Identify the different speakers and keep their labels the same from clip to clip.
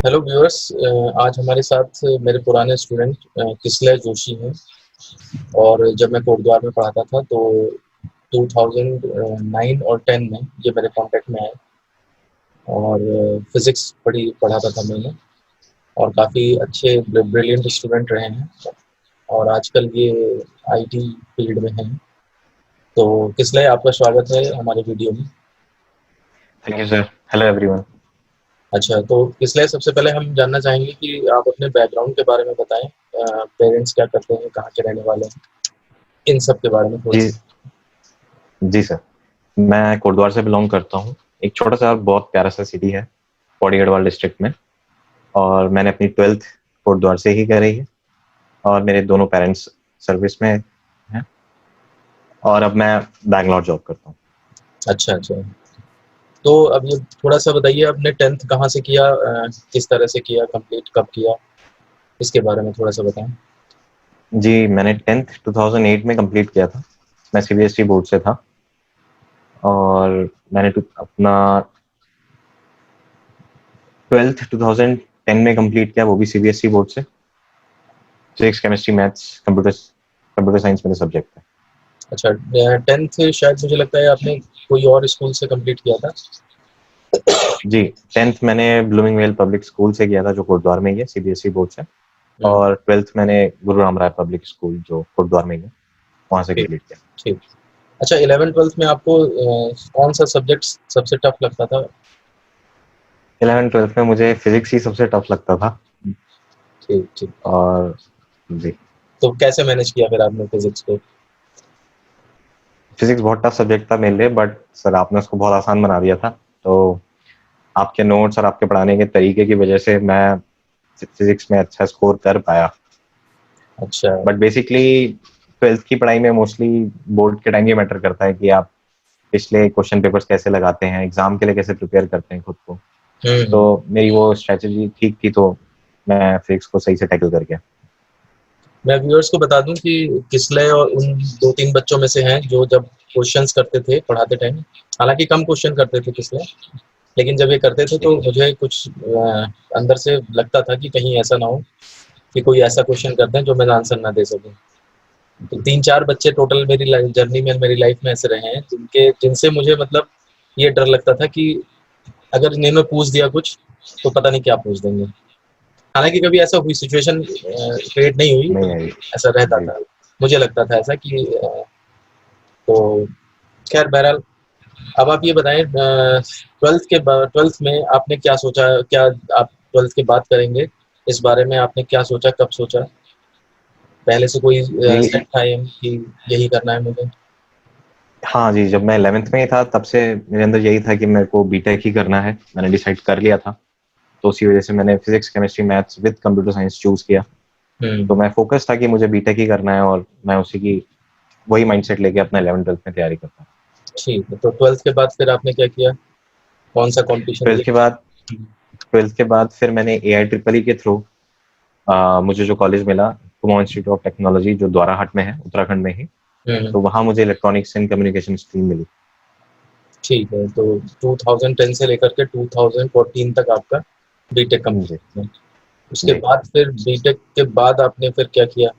Speaker 1: Hello viewers. आज हमारे साथ मेरे पुराने स्टूडेंट किसलय जोशी हैं। और जब मैं कोटद्वार में पढ़ाता था तो 2009 और 10 में ये मेरे कांटेक्ट में आए और फिज़िक्स पढ़ाता था मैंने। और काफ़ी अच्छे ब्रिलियंट स्टूडेंट रहे हैं और आजकल ये आईटी फील्ड में हैं। तो किसलय, आपका स्वागत है हमारे वीडियो में।
Speaker 2: Thank you sir. Hello everyone.
Speaker 1: अच्छा, तो किसलय सबसे पहले हम जानना चाहेंगे कि आप अपने बैकग्राउंड के बारे में बताएं। पेरेंट्स क्या करते हैं, कहाँ के रहने वाले हैं, इन सब के बारे में थोड़ा
Speaker 2: जी
Speaker 1: सा।
Speaker 2: जी सर, मैं कोटद्वार से बिलोंग करता हूँ। एक छोटा सा बहुत प्यारा सा सिटी है पौड़ी गढ़वाल डिस्ट्रिक्ट में। और मैंने अपनी 12th कोटद्वार से ही करी है। और मेरे दोनों पेरेंट्स सर्विस में हैं। और अब मैं बैंगलोर जॉब करता हूँ।
Speaker 1: अच्छा अच्छा। तो अब ये थोड़ा सा बताइए, आपने 10th कहाँ से किया, किस तरह से किया, कंप्लीट कब किया, इसके बारे में थोड़ा सा बताएं।
Speaker 2: जी, मैंने 10th 2008 में कंप्लीट किया था। मैं सीबीएसई बोर्ड से था। और मैंने अपना 12th 2010 में कंप्लीट किया, वो भी सीबीएसई बोर्ड से। Physics, chemistry, maths, computer science मेरे सब्जेक्ट है।
Speaker 1: अच्छा, 10th शायद मुझे लगता है आपने कोई और स्कूल से कंप्लीट किया था।
Speaker 2: जी, 10th मैंने ब्लूमिंगवेल पब्लिक स्कूल से किया था, जो कोटद्वार में ही है, सीबीएसई बोर्ड से।
Speaker 1: हम्म,
Speaker 2: और 12th मैंने गुरु राम राय पब्लिक स्कूल, जो कोटद्वार में ही है, वहाँ से
Speaker 1: ठीक
Speaker 2: कंप्लीट किया।
Speaker 1: ठीक। अच्छा, 11th 12th में आपको कौन सा सब्जेक्ट सबसे टफ लगता था।
Speaker 2: 11th 12th में मुझे फिजिक्स ही सबसे टफ लगता था।
Speaker 1: ठीक ठीक।
Speaker 2: और जी,
Speaker 1: तो कैसे मैनेज किया फिर आपने फिजिक्स को।
Speaker 2: फिजिक्स बहुत टफ सब्जेक्ट था मेरे लिए, बट सर आपने उसको बहुत आसान बना दिया था। तो आपके नोट्स और आपके पढ़ाने के तरीके की वजह से मैं फिजिक्स में अच्छा स्कोर कर पाया।
Speaker 1: अच्छा।
Speaker 2: बट बेसिकली 12th की पढ़ाई में मोस्टली बोर्ड के टाइम ये मैटर करता है कि आप पिछले क्वेश्चन पेपर्स कैसे लगाते हैं, एग्जाम के लिए कैसे प्रिपेयर करते हैं खुद को। तो
Speaker 1: हम्म।
Speaker 2: मेरी वो स्ट्रेटजी ठीक थी, तो मैं फिजिक्स को सही से टैकल कर गया।
Speaker 1: मैं व्यूअर्स को बता दूं कि किसलय और उन दो तीन बच्चों में से हैं जो जब क्वेश्चंस करते थे पढ़ाते टाइम, हालांकि कम क्वेश्चन करते थे किसलय, लेकिन जब ये करते थे
Speaker 2: जी
Speaker 1: तो मुझे कुछ अंदर से लगता था कि कहीं ऐसा ना हो कि कोई ऐसा क्वेश्चन करते हैं जो मैं आंसर ना दे सकूं। तो तीन चार बच्चे टोटल मेरी जर्नी में, मेरी लाइफ में ऐसे रहे हैं जिनसे मुझे मतलब ये डर लगता था कि अगर इन्होंने पूछ दिया कुछ तो पता नहीं क्या पूछ देंगे। हालांकि कभी ऐसा हुई सिचुएशन क्रिएट नहीं हुई,
Speaker 2: नहीं आई।
Speaker 1: लेकिन ऐसा रहता
Speaker 2: जी
Speaker 1: था। मुझे लगता था ऐसा कि तो खैर बहरहाल, अब आप ये बताएं, 12th में आपने क्या सोचा, क्या आप 12th के बाद करेंगे, इस बारे में आपने क्या सोचा, कब सोचा, पहले से कोई
Speaker 2: जी।
Speaker 1: सेट था एम कि यही करना है मुझे।
Speaker 2: हाँ जी, जब मैं 11th में ही था तब से मेरे अंदर यही था कि मेरे को बीटेक ही करना है, मैंने डिसाइड कर लिया था। तो उसी वजह से मैंने physics, chemistry, maths with computer science choose किया। तो
Speaker 1: हम्म।
Speaker 2: मैं फोकस था कि मुझे बीटेक ही करना है, और मैं उसी की वही माइंडसेट लेके अपना 11th 12th में तैयारी करता हूँ।
Speaker 1: ठीक है, तो 12th के बाद फिर आपने क्या किया, कौन सा कंपटीशन
Speaker 2: ट्वेल्थ के
Speaker 1: दिया।
Speaker 2: बाद ट्वेल्थ के बाद फिर मैंने AIEEE के थ्रू मुझे जो कॉलेज मिला, कुमाऊं इंस्टीट्यूट ऑफ टेक्नोलॉजी, जो द्वाराहाट में है, उत्तराखंड में ही।
Speaker 1: हम्म।
Speaker 2: तो वहाँ मुझे इलेक्ट्रॉनिक्स एंड कम्युनिकेशन स्ट्रीम मिली।
Speaker 1: ठीक है, तो 2010 से लेकर के 2014 तक आपका बीटेक
Speaker 2: जी
Speaker 1: कंप्लीट है। उसके
Speaker 2: जी।
Speaker 1: बाद फिर बीटेक के बाद आपने फिर क्या किया।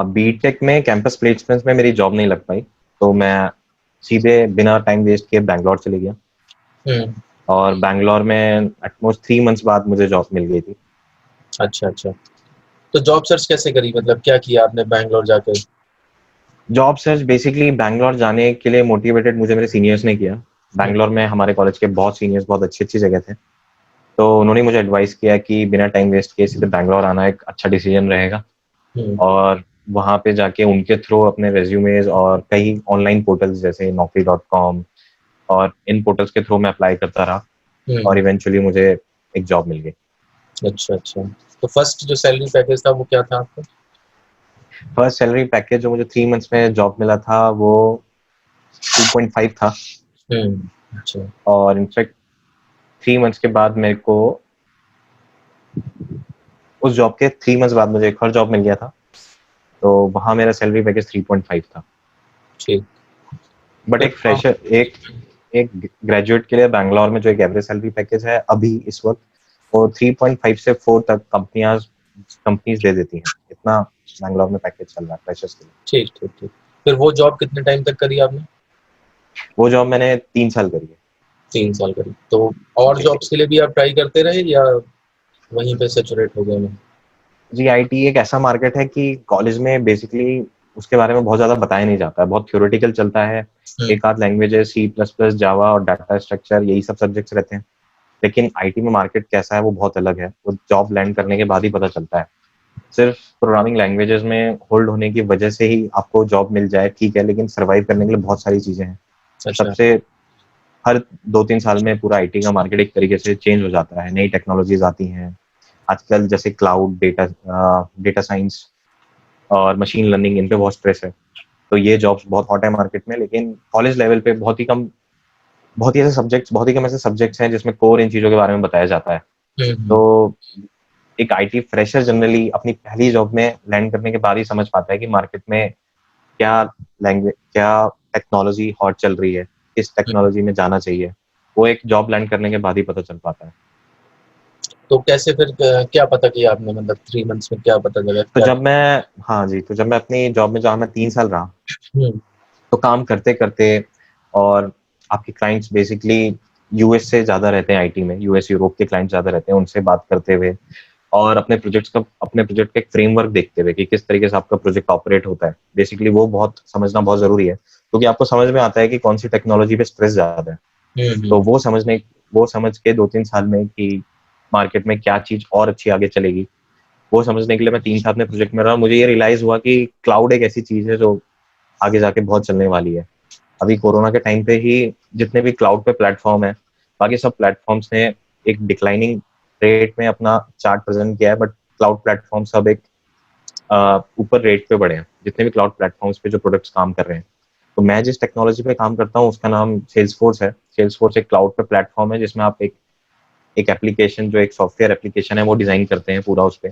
Speaker 2: बीटेक में कैंपस प्लेसमेंट्स में मेरी जॉब नहीं लग पाई, तो मैं सीधे बिना टाइम वेस्ट किए बैंगलोर चले गया।
Speaker 1: हम्म।
Speaker 2: और बैंगलोर में एटमोस्ट 3 मंथ्स बाद मुझे जॉब मिल गई थी।
Speaker 1: अच्छा अच्छा। तो जॉब सर्च कैसे करी, मतलब क्या किया आपने बैंगलोर जाकर।
Speaker 2: जॉब सर्च बेसिकली बैंगलोर जाने के लिए मोटिवेटेड मुझे मेरे सीनियर्स ने किया।
Speaker 1: हम्म।
Speaker 2: बैंगलोर में हमारे कॉलेज के बहुत सीनियर्स बहुत अच्छी अच्छी जगह थे। तो उन्होंने मुझे एडवाइस किया कि बिना टाइम वेस्ट किए सीधे बैंगलोर आना एक अच्छा डिसीजन रहेगा।
Speaker 1: हम्म।
Speaker 2: और वहाँ पे जाके उनके थ्रू अपने रेज्यूमेज और कई ऑनलाइन पोर्टल्स जैसे naukri.com और इन पोर्टल्स के थ्रू मैं अप्लाई करता रहा। और
Speaker 1: हम्म।
Speaker 2: इवेंचुअली मुझे एक जॉब मिल गई।
Speaker 1: अच्छा अच्छा। तो फर्स्ट जो सैलरी पैकेज था वो क्या था आपका।
Speaker 2: फर्स्ट सैलरी पैकेज जो मुझे 3 मंथ्स में जॉब मिला था, वो 2.5 था।
Speaker 1: अच्छा।
Speaker 2: और इनफैक्ट 3 मंथ्स के बाद मेरे को उस जॉब के 3 मंथ्स बाद मुझे एक और जॉब मिल गया था। तो वहाँ मेरा सैलरी पैकेज 3.5 था।
Speaker 1: ठीक।
Speaker 2: बट
Speaker 1: फिर
Speaker 2: एक फ्रेशर, एक एक ग्रेजुएट के लिए बैंगलोर में जो एक एवरेज सैलरी पैकेज है अभी इस वक्त, वो 3.5 से 4 तक कंपनीज दे देती हैं। इतना बैंगलोर में पैकेज चल रहा है फ्रेशर्स के लिए।
Speaker 1: ठीक ठीक ठीक। फिर वो जॉब कितने टाइम तक करी आपने?
Speaker 2: वो जॉब मैंने 3 साल करी है।
Speaker 1: 3 साल करी। तो और
Speaker 2: जी
Speaker 1: जॉब्स के लिए भी आप ट्राई करते रहे या वहीं पे सैचुरेट हो गए हैं?
Speaker 2: जी, आईटी एक ऐसा मार्केट है कि कॉलेज में बेसिकली उसके बारे में बहुत ज्यादा बताया नहीं जाता है, बहुत थ्योरेटिकल चलता है। एक आध लैंग्वेजेस C++, जावा और डाटा स्ट्रक्चर, यही सब सब्जेक्ट्स रहते हैं। लेकिन आईटी में मार्केट कैसा है वो बहुत अलग है, वो जॉब लैंड करने के बाद ही पता चलता है। सिर्फ प्रोग्रामिंग लैंग्वेजेस में होल्ड होने की वजह से ही आपको जॉब मिल जाए ठीक है, लेकिन सर्वाइव करने के लिए बहुत सारी चीजें हैं।
Speaker 1: अच्छा।
Speaker 2: सबसे हर 2-3 साल में पूरा आईटी का मार्केट एक तरीके से चेंज हो जाता है, नई टेक्नोलॉजीज आती हैं। आजकल जैसे क्लाउड, डेटा साइंस और मशीन लर्निंग, इन पे बहुत स्ट्रेस है। तो ये जॉब्स बहुत हॉट है मार्केट में, लेकिन कॉलेज लेवल पे बहुत ही कम ऐसे सब्जेक्ट्स हैं जिसमें कोर इन चीजों के बारे में बताया जाता है।
Speaker 1: हम्म।
Speaker 2: तो एक आईटी फ्रेशर जनरली अपनी पहली जॉब में लैंड करने के बाद ही समझ पाता है कि मार्केट में क्या क्या टेक्नोलॉजी हॉट चल रही है, किस टेक्नोलॉजी में जाना चाहिए। वो एक जॉब लैंड करने के बाद ही पता चल पाता है।
Speaker 1: तो कैसे फिर क्या पता किया आपने, मतलब 3 मंथ्स में क्या पता चला
Speaker 2: तो
Speaker 1: क्या?
Speaker 2: जब मैं हाँ जी, तो जब मैं अपनी जॉब में, जहाँ मैं 3 साल रहा,
Speaker 1: हम्म।
Speaker 2: तो काम करते करते, और आपके क्लाइंट्स बेसिकली यूएस से ज्यादा रहते हैं आईटी में, यूएस यूरोप के क्लाइंट्स ज्यादा रहते हैं, उनसे बात करते हुए और अपने प्रोजेक्ट का एक फ्रेमवर्क देखते हुए कि किस तरीके से आपका प्रोजेक्ट ऑपरेट होता है, बेसिकली वो बहुत समझना बहुत जरूरी है, क्योंकि आपको समझ में आता है कि कौन सी टेक्नोलॉजी पे स्ट्रेस ज्यादा है। तो
Speaker 1: हम्म।
Speaker 2: वो समझ के 2-3 साल में कि मार्केट में क्या चीज और अच्छी आगे चलेगी, वो समझने के लिए मैं 3 साल अपने प्रोजेक्ट में रहा। मुझे ये रियलाइज हुआ कि क्लाउड एक ऐसी चीज है जो आगे जाके बहुत चलने वाली है। अभी कोरोना के टाइम पे ही जितने भी क्लाउड पे प्लेटफॉर्म है, बाकी सब प्लेटफॉर्म्स ने एक डिक्लाइनिंग रेट में अपना चार्ट प्रेजेंट किया है, बट क्लाउड प्लेटफॉर्म सब एक ऊपर रेट पे बढ़े हैं, जितने भी क्लाउड प्लेटफॉर्म्स पे जो प्रोडक्ट्स काम कर रहे हैं। तो मैं जिस टेक्नोलॉजी पे काम करता हूँ उसका नाम सेल्सफोर्स है। सेल्सफोर्स एक क्लाउड पे प्लेटफॉर्म है जिसमें आप एक एप्लीकेशन, जो एक सॉफ्टवेयर एप्लीकेशन है, वो डिजाइन करते हैं पूरा उस पे।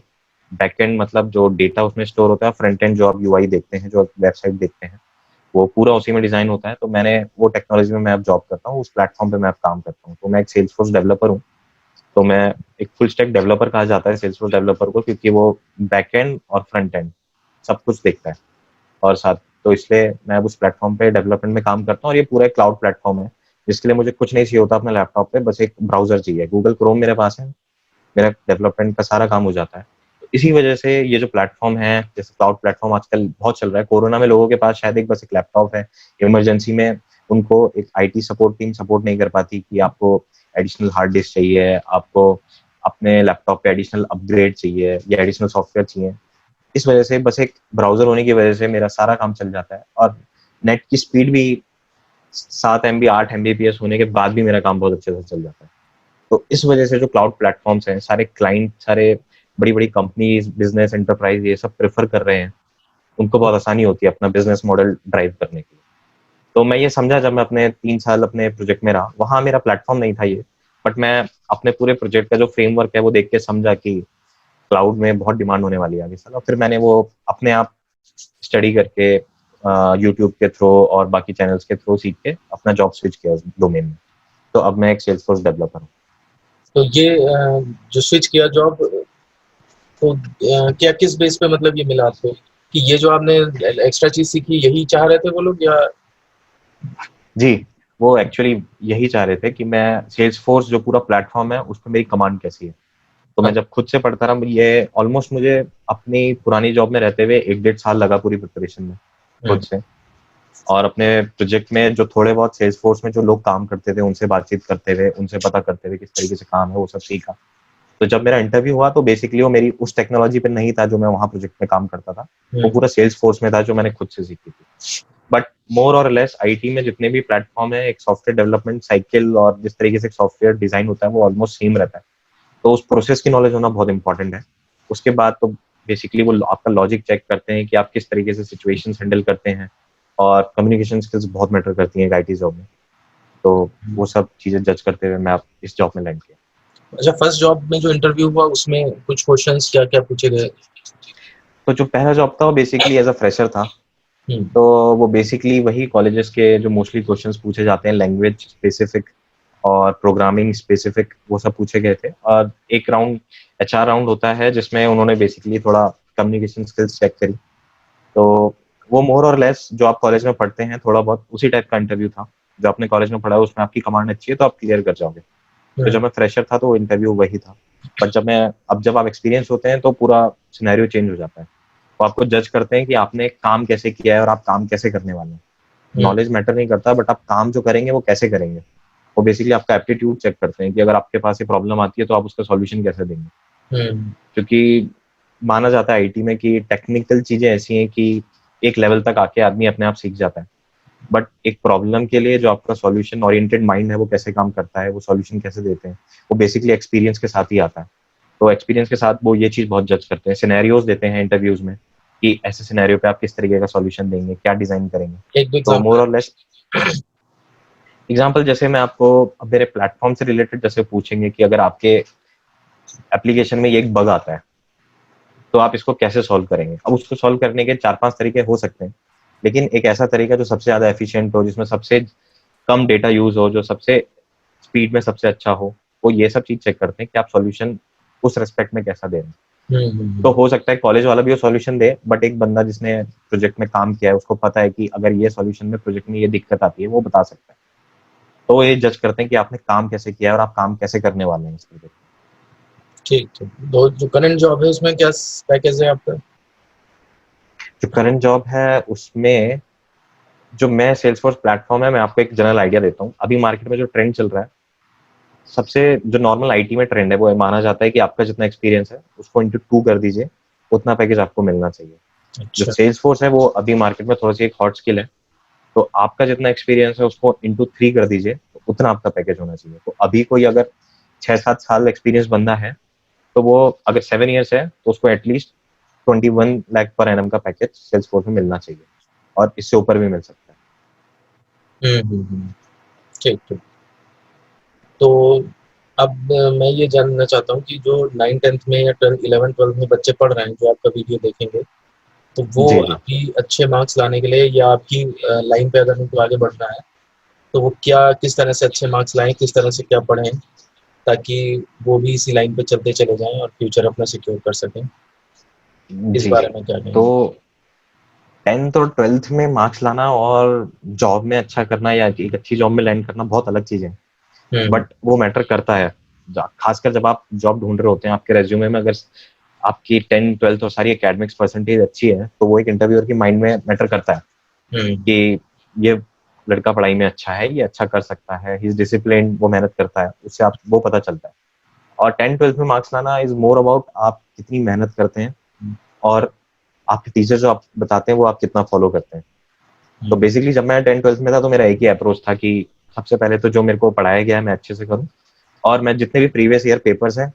Speaker 2: बैकएंड मतलब जो डेटा उसमें स्टोर होता है, फ्रंट एंड जो आप यूआई देखते हैं, जो वेबसाइट देखते हैं, वो पूरा उसी में डिजाइन होता है। तो मैंने वो टेक्नोलॉजी में मैं अब जॉब करता हूँ, उस प्लेटफॉर्म पे मैं अब काम करता हूँ। तो मैं एक सेल्सफोर्स डेवलपर हूँ। तो मैं एक फुल स्टैक डेवलपर कहा जाता है सेल्सफोर्स डेवलपर को, क्योंकि वो बैकएंड और फ्रंट एंड सब कुछ देखता है और साथ। तो इसलिए मैं अब उस प्लेटफॉर्म पे डेवलपमेंट में काम करता हूँ, और ये पूरा एक क्लाउड प्लेटफॉर्म है जिसके लिए मुझे कुछ नहीं चाहिए होता अपने लैपटॉप पे, बस एक ब्राउजर चाहिए, गूगल क्रोम मेरे पास है, मेरा डेवलपमेंट का सारा काम हो जाता है। तो इसी वजह से ये जो प्लेटफॉर्म है, जैसे क्लाउड प्लेटफॉर्म आजकल बहुत चल रहा है। कोरोना में लोगों के पास शायद एक बस एक लैपटॉप है, इमरजेंसी में उनको एक आईटी सपोर्ट टीम सपोर्ट नहीं कर पाती कि आपको एडिशनल हार्ड डिस्क चाहिए, आपको अपने लैपटॉप पे एडिशनल अपग्रेड चाहिए या एडिशनल सॉफ्टवेयर चाहिए। इस वजह से बस एक ब्राउजर होने की वजह से मेरा सारा काम चल जाता है, और नेट की स्पीड भी 7 MB 8 MBps होने के बाद भी मेरा काम बहुत अच्छे से चल जाता है। तो इस वजह से जो क्लाउड प्लेटफॉर्म्स हैं, सारे क्लाइंट, सारे बड़ी बड़ी कंपनीज, बिजनेस एंटरप्राइज ये सब प्रेफर कर रहे हैं, उनको बहुत आसानी होती है अपना बिजनेस मॉडल ड्राइव करने की। तो मैं ये समझा जब मैं अपने 3 साल अपने प्रोजेक्ट में रहा, वहां मेरा प्लेटफॉर्म नहीं था ये, बट मैं अपने पूरे प्रोजेक्ट का जो फ्रेमवर्क है वो देख के समझा कि क्लाउड में बहुत डिमांड होने वाली है आगे साल। और फिर मैंने वो अपने आप स्टडी करके यूट्यूब के थ्रू और बाकी चैनल्स के थ्रू सीख के अपना जॉब स्विच किया उस डोमेन में। तो अब मैं एक सेल्सफोर्स डेवलपर हूँ।
Speaker 1: तो ये जो स्विच किया जॉब, तो क्या किस बेस पे मतलब ये मिला आपको कि ये जो आपने एक्स्ट्रा चीज सीखी यही चाह रहे थे वो लोग, या?
Speaker 2: जी, वो एक्चुअली यही चाह रहे थे कि मैं सेल्सफोर्स जो पूरा प्लेटफॉर्म है उस पर मेरी कमांड कैसी है। तो मैं जब खुद से पढ़ता रहा, ये ऑलमोस्ट मुझे अपनी पुरानी जॉब में रहते हुए 1-1.5 साल लगा पूरी प्रिपरेशन में खुद से। और अपने प्रोजेक्ट में जो थोड़े बहुत सेल्सफोर्स में जो लोग काम करते थे उनसे बातचीत करते हुए, उनसे पता करते हुए किस तरीके से काम है, वो सब सीखा। तो जब मेरा इंटरव्यू हुआ तो बेसिकली वो मेरी उस टेक्नोलॉजी पे नहीं था जो मैं वहाँ प्रोजेक्ट में काम करता था, वो पूरा सेल्स फोर्स में था जो मैंने खुद से सीखी थी। बट मोर और लेस आईटी में जितने भी प्लेटफॉर्म है, एक सॉफ्टवेयर डेवलपमेंट साइकिल और जिस तरीके से सॉफ्टवेयर डिजाइन होता है वो ऑलमोस्ट सेम रहता है। तो उस प्रोसेस की नॉलेज होना बहुत इंपॉर्टेंट है। उसके बाद तो बेसिकली वो आपका लॉजिक चेक करते हैं कि आप किस तरीके से सिचुएशन हैंडल करते हैं, और कम्युनिकेशन स्किल्स बहुत मैटर करती हैं एक आईटी जॉब में। तो वो सब चीजें जज करते हुए मैं अब इस जॉब में लैंड किया।
Speaker 1: अच्छा, फर्स्ट जॉब में जो इंटरव्यू हुआ उसमें कुछ क्वेश्चंस क्या क्या पूछे गए?
Speaker 2: तो जो पहला जॉब था वो बेसिकली एज अ फ्रेशर था। तो वो बेसिकली वही कॉलेजेस के जो मोस्टली क्वेश्चंस पूछे जाते हैं, लैंग्वेज स्पेसिफिक, और प्रोग्रामिंग स्पेसिफिक वो सब पूछे गए थे। और एक राउंड एचआर राउंड होता है जिसमें उन्होंने बेसिकली थोड़ा कम्युनिकेशन स्किल्स चेक करी। तो वो मोर और लेस जो आप कॉलेज में पढ़ते हैं थोड़ा बहुत उसी टाइप का इंटरव्यू था। जो आपने कॉलेज में पढ़ा है उसमें आपकी कमांड अच्छी है तो आप क्लियर कर जाओगे। तो जब मैं फ्रेशर था तो वो इंटरव्यू वही था। बट जब आप एक्सपीरियंस होते हैं तो पूरा सिनेरियो चेंज हो जाता है। वो आपको जज करते हैं कि आपने काम कैसे किया है और आप काम कैसे करने वाले हैं। नॉलेज मैटर नहीं करता, बट आप काम जो करेंगे वो कैसे करेंगे। वो बेसिकली आपका एप्टीट्यूड चेक करते हैं कि अगर आपके पास ये प्रॉब्लम आती है तो आप उसका सॉल्यूशन कैसे देंगे। क्योंकि माना जाता है आईटी में कि टेक्निकल चीजें ऐसी हैं कि एक लेवल तक आके आदमी अपने आप सीख जाता है, बट एक प्रॉब्लम के लिए जो आपका सॉल्यूशन ओरिएंटेड माइंड है वो कैसे काम करता है, वो सॉल्यूशन कैसे देते हैं, वो बेसिकली एक्सपीरियंस के साथ ही आता है। तो एक्सपीरियंस के साथ वो ये चीज बहुत जज करते हैं। सिनेरियोज देते हैं इंटरव्यूज में कि ऐसे सिनेरियो पे आप किस तरीके का सॉल्यूशन देंगे, क्या डिजाइन करेंगे।
Speaker 1: एक दो
Speaker 2: तो मोर और
Speaker 1: एग्जांपल।
Speaker 2: लेस एग्जाम्पल जैसे मैं आपको अब मेरे प्लेटफॉर्म से रिलेटेड जैसे पूछेंगे कि अगर आपके एप्लीकेशन में ये एक बग आता है तो आप इसको कैसे सॉल्व करेंगे। अब उसको सॉल्व करने के 4-5 तरीके हो सकते हैं, लेकिन एक ऐसा तरीका जो सबसे ज्यादा एफिशिएंट हो, जिसमें सबसे कम डेटा यूज हो, जो सबसे स्पीड में सबसे अच्छा हो, वो ये सब चीज चेक करते हैं कि आप सॉल्यूशन उस रेस्पेक्ट में कैसा दे रहे हैं। तो हो सकता है कॉलेज वाला भी वो सॉल्यूशन दे, बट एक बंदा जिसने प्रोजेक्ट में काम किया है उसको पता है कि अगर ये सॉल्यूशन में प्रोजेक्ट में ये दिक्कत आती है वो बता सकता है। तो ये जज करते हैं कि आपने काम कैसे किया है और आप काम कैसे करने वाले हैं इस प्रोजेक्ट।
Speaker 1: ठीक ठीक। दो जो करंट जॉब है उसमें क्या पैकेज है आपका?
Speaker 2: जो करंट जॉब है उसमें जो मैं सेल्सफोर्स प्लेटफॉर्म है, मैं आपको एक जनरल आइडिया देता हूँ। अभी मार्केट में जो ट्रेंड चल रहा है, सबसे जो नॉर्मल आईटी में ट्रेंड है वो माना जाता है कि आपका जितना एक्सपीरियंस है उसको इंटू 2 कर दीजिए, उतना पैकेज आपको मिलना चाहिए। जो
Speaker 1: अच्छा।
Speaker 2: सेल्स फोर्स है वो अभी मार्केट में थोड़ा सी एक हॉट स्किल है, तो आपका जितना एक्सपीरियंस है उसको इंटू 3 कर दीजिए, तो उतना आपका पैकेज होना चाहिए। तो अभी कोई अगर 6-7 साल एक्सपीरियंस बंदा है तो वो अगर 7 ईयर्स है तो उसको एटलीस्ट 21 लाख पर एनम का पैकेज सेल्स फोर्स में मिलना चाहिए, और इससे ऊपर भी मिल सकता है।
Speaker 1: ठीक ठीक। तो अब मैं ये जानना चाहता हूँ कि जो 9th 10th में या 11th 12th में बच्चे पढ़ रहे हैं जो आपका वीडियो देखेंगे, तो वो
Speaker 2: जी जी।
Speaker 1: अभी अच्छे मार्क्स लाने के लिए या आपकी लाइन पे अगर उनको आगे बढ़ना है तो वो क्या किस तरह से अच्छे मार्क्स लाएं, किस तरह से क्या पढ़ें ताकि वो भी इसी लाइन पे चलते चले जाएं और फ्यूचर अपना सिक्योर कर सकें? इस
Speaker 2: जी
Speaker 1: बारे
Speaker 2: जी।
Speaker 1: में क्या
Speaker 2: तो
Speaker 1: कहेंगे?
Speaker 2: 10th और 12th में मार्क्स लाना और जॉब में अच्छा करना या एक अच्छी जॉब में लैंड करना बहुत अलग चीज है।
Speaker 1: हम्म
Speaker 2: बट वो मैटर करता है, खासकर जब आप जॉब ढूंढ रहे होते हैं। आपके रेज्यूमे में अगर आपकी 10th 12th और सारी एकेडमिक्स परसेंटेज अच्छी है तो वो एक इंटरव्यूअर की माइंड में मैटर करता है
Speaker 1: हम्म
Speaker 2: कि ये लड़का पढ़ाई में अच्छा है, ये अच्छा कर सकता है, ही इज डिसिप्लिन, वो मेहनत करता है, उससे आप वो पता चलता है। और 10th 12th में मार्क्स लाना इज मोर अबाउट आप कितनी मेहनत करते हैं और आपके टीचर जो आप बताते हैं वो आप कितना फॉलो करते हैं। तो
Speaker 1: हम्म
Speaker 2: बेसिकली जब मैं 10th 12th में था तो मेरा एक ही अप्रोच था कि सबसे पहले तो जो मेरे को पढ़ाया गया है मैं अच्छे से करूँ, और मैं जितने भी प्रीवियस ईयर पेपर्स हैं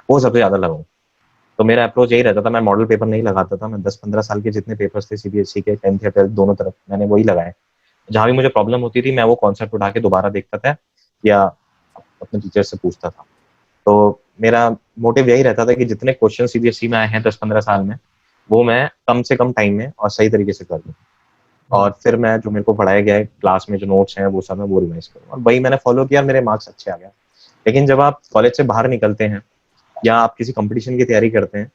Speaker 2: वो सबसे ज्यादा लगाऊं। तो मेरा अप्रोच यही रहता था, मैं मॉडल पेपर नहीं लगाता था। मैं 10-15 साल के जितने पेपर्स थे सीबीएसई के 10th या 12th दोनों तरफ मैंने वही लगाए। जहां भी मुझे प्रॉब्लम होती थी मैं वो कॉन्सेप्ट उठा के दोबारा देखता था या अपने टीचर से पूछता था। तो मेरा मोटिव यही रहता था कि जितने क्वेश्चन सीबीएसई में आए हैं 10-15 साल में, वो मैं कम से कम टाइम में और सही तरीके से कर दूं।
Speaker 1: हम्म
Speaker 2: और फिर मैं जो मेरे को पढ़ाया गया है क्लास में जो नोट्स हैं वो सब मैं वो रिवाइज करूँ, और वही मैंने फॉलो किया, मेरे मार्क्स अच्छे आ गए। लेकिन जब आप कॉलेज से बाहर निकलते हैं या आप किसी कंपटीशन की तैयारी करते हैं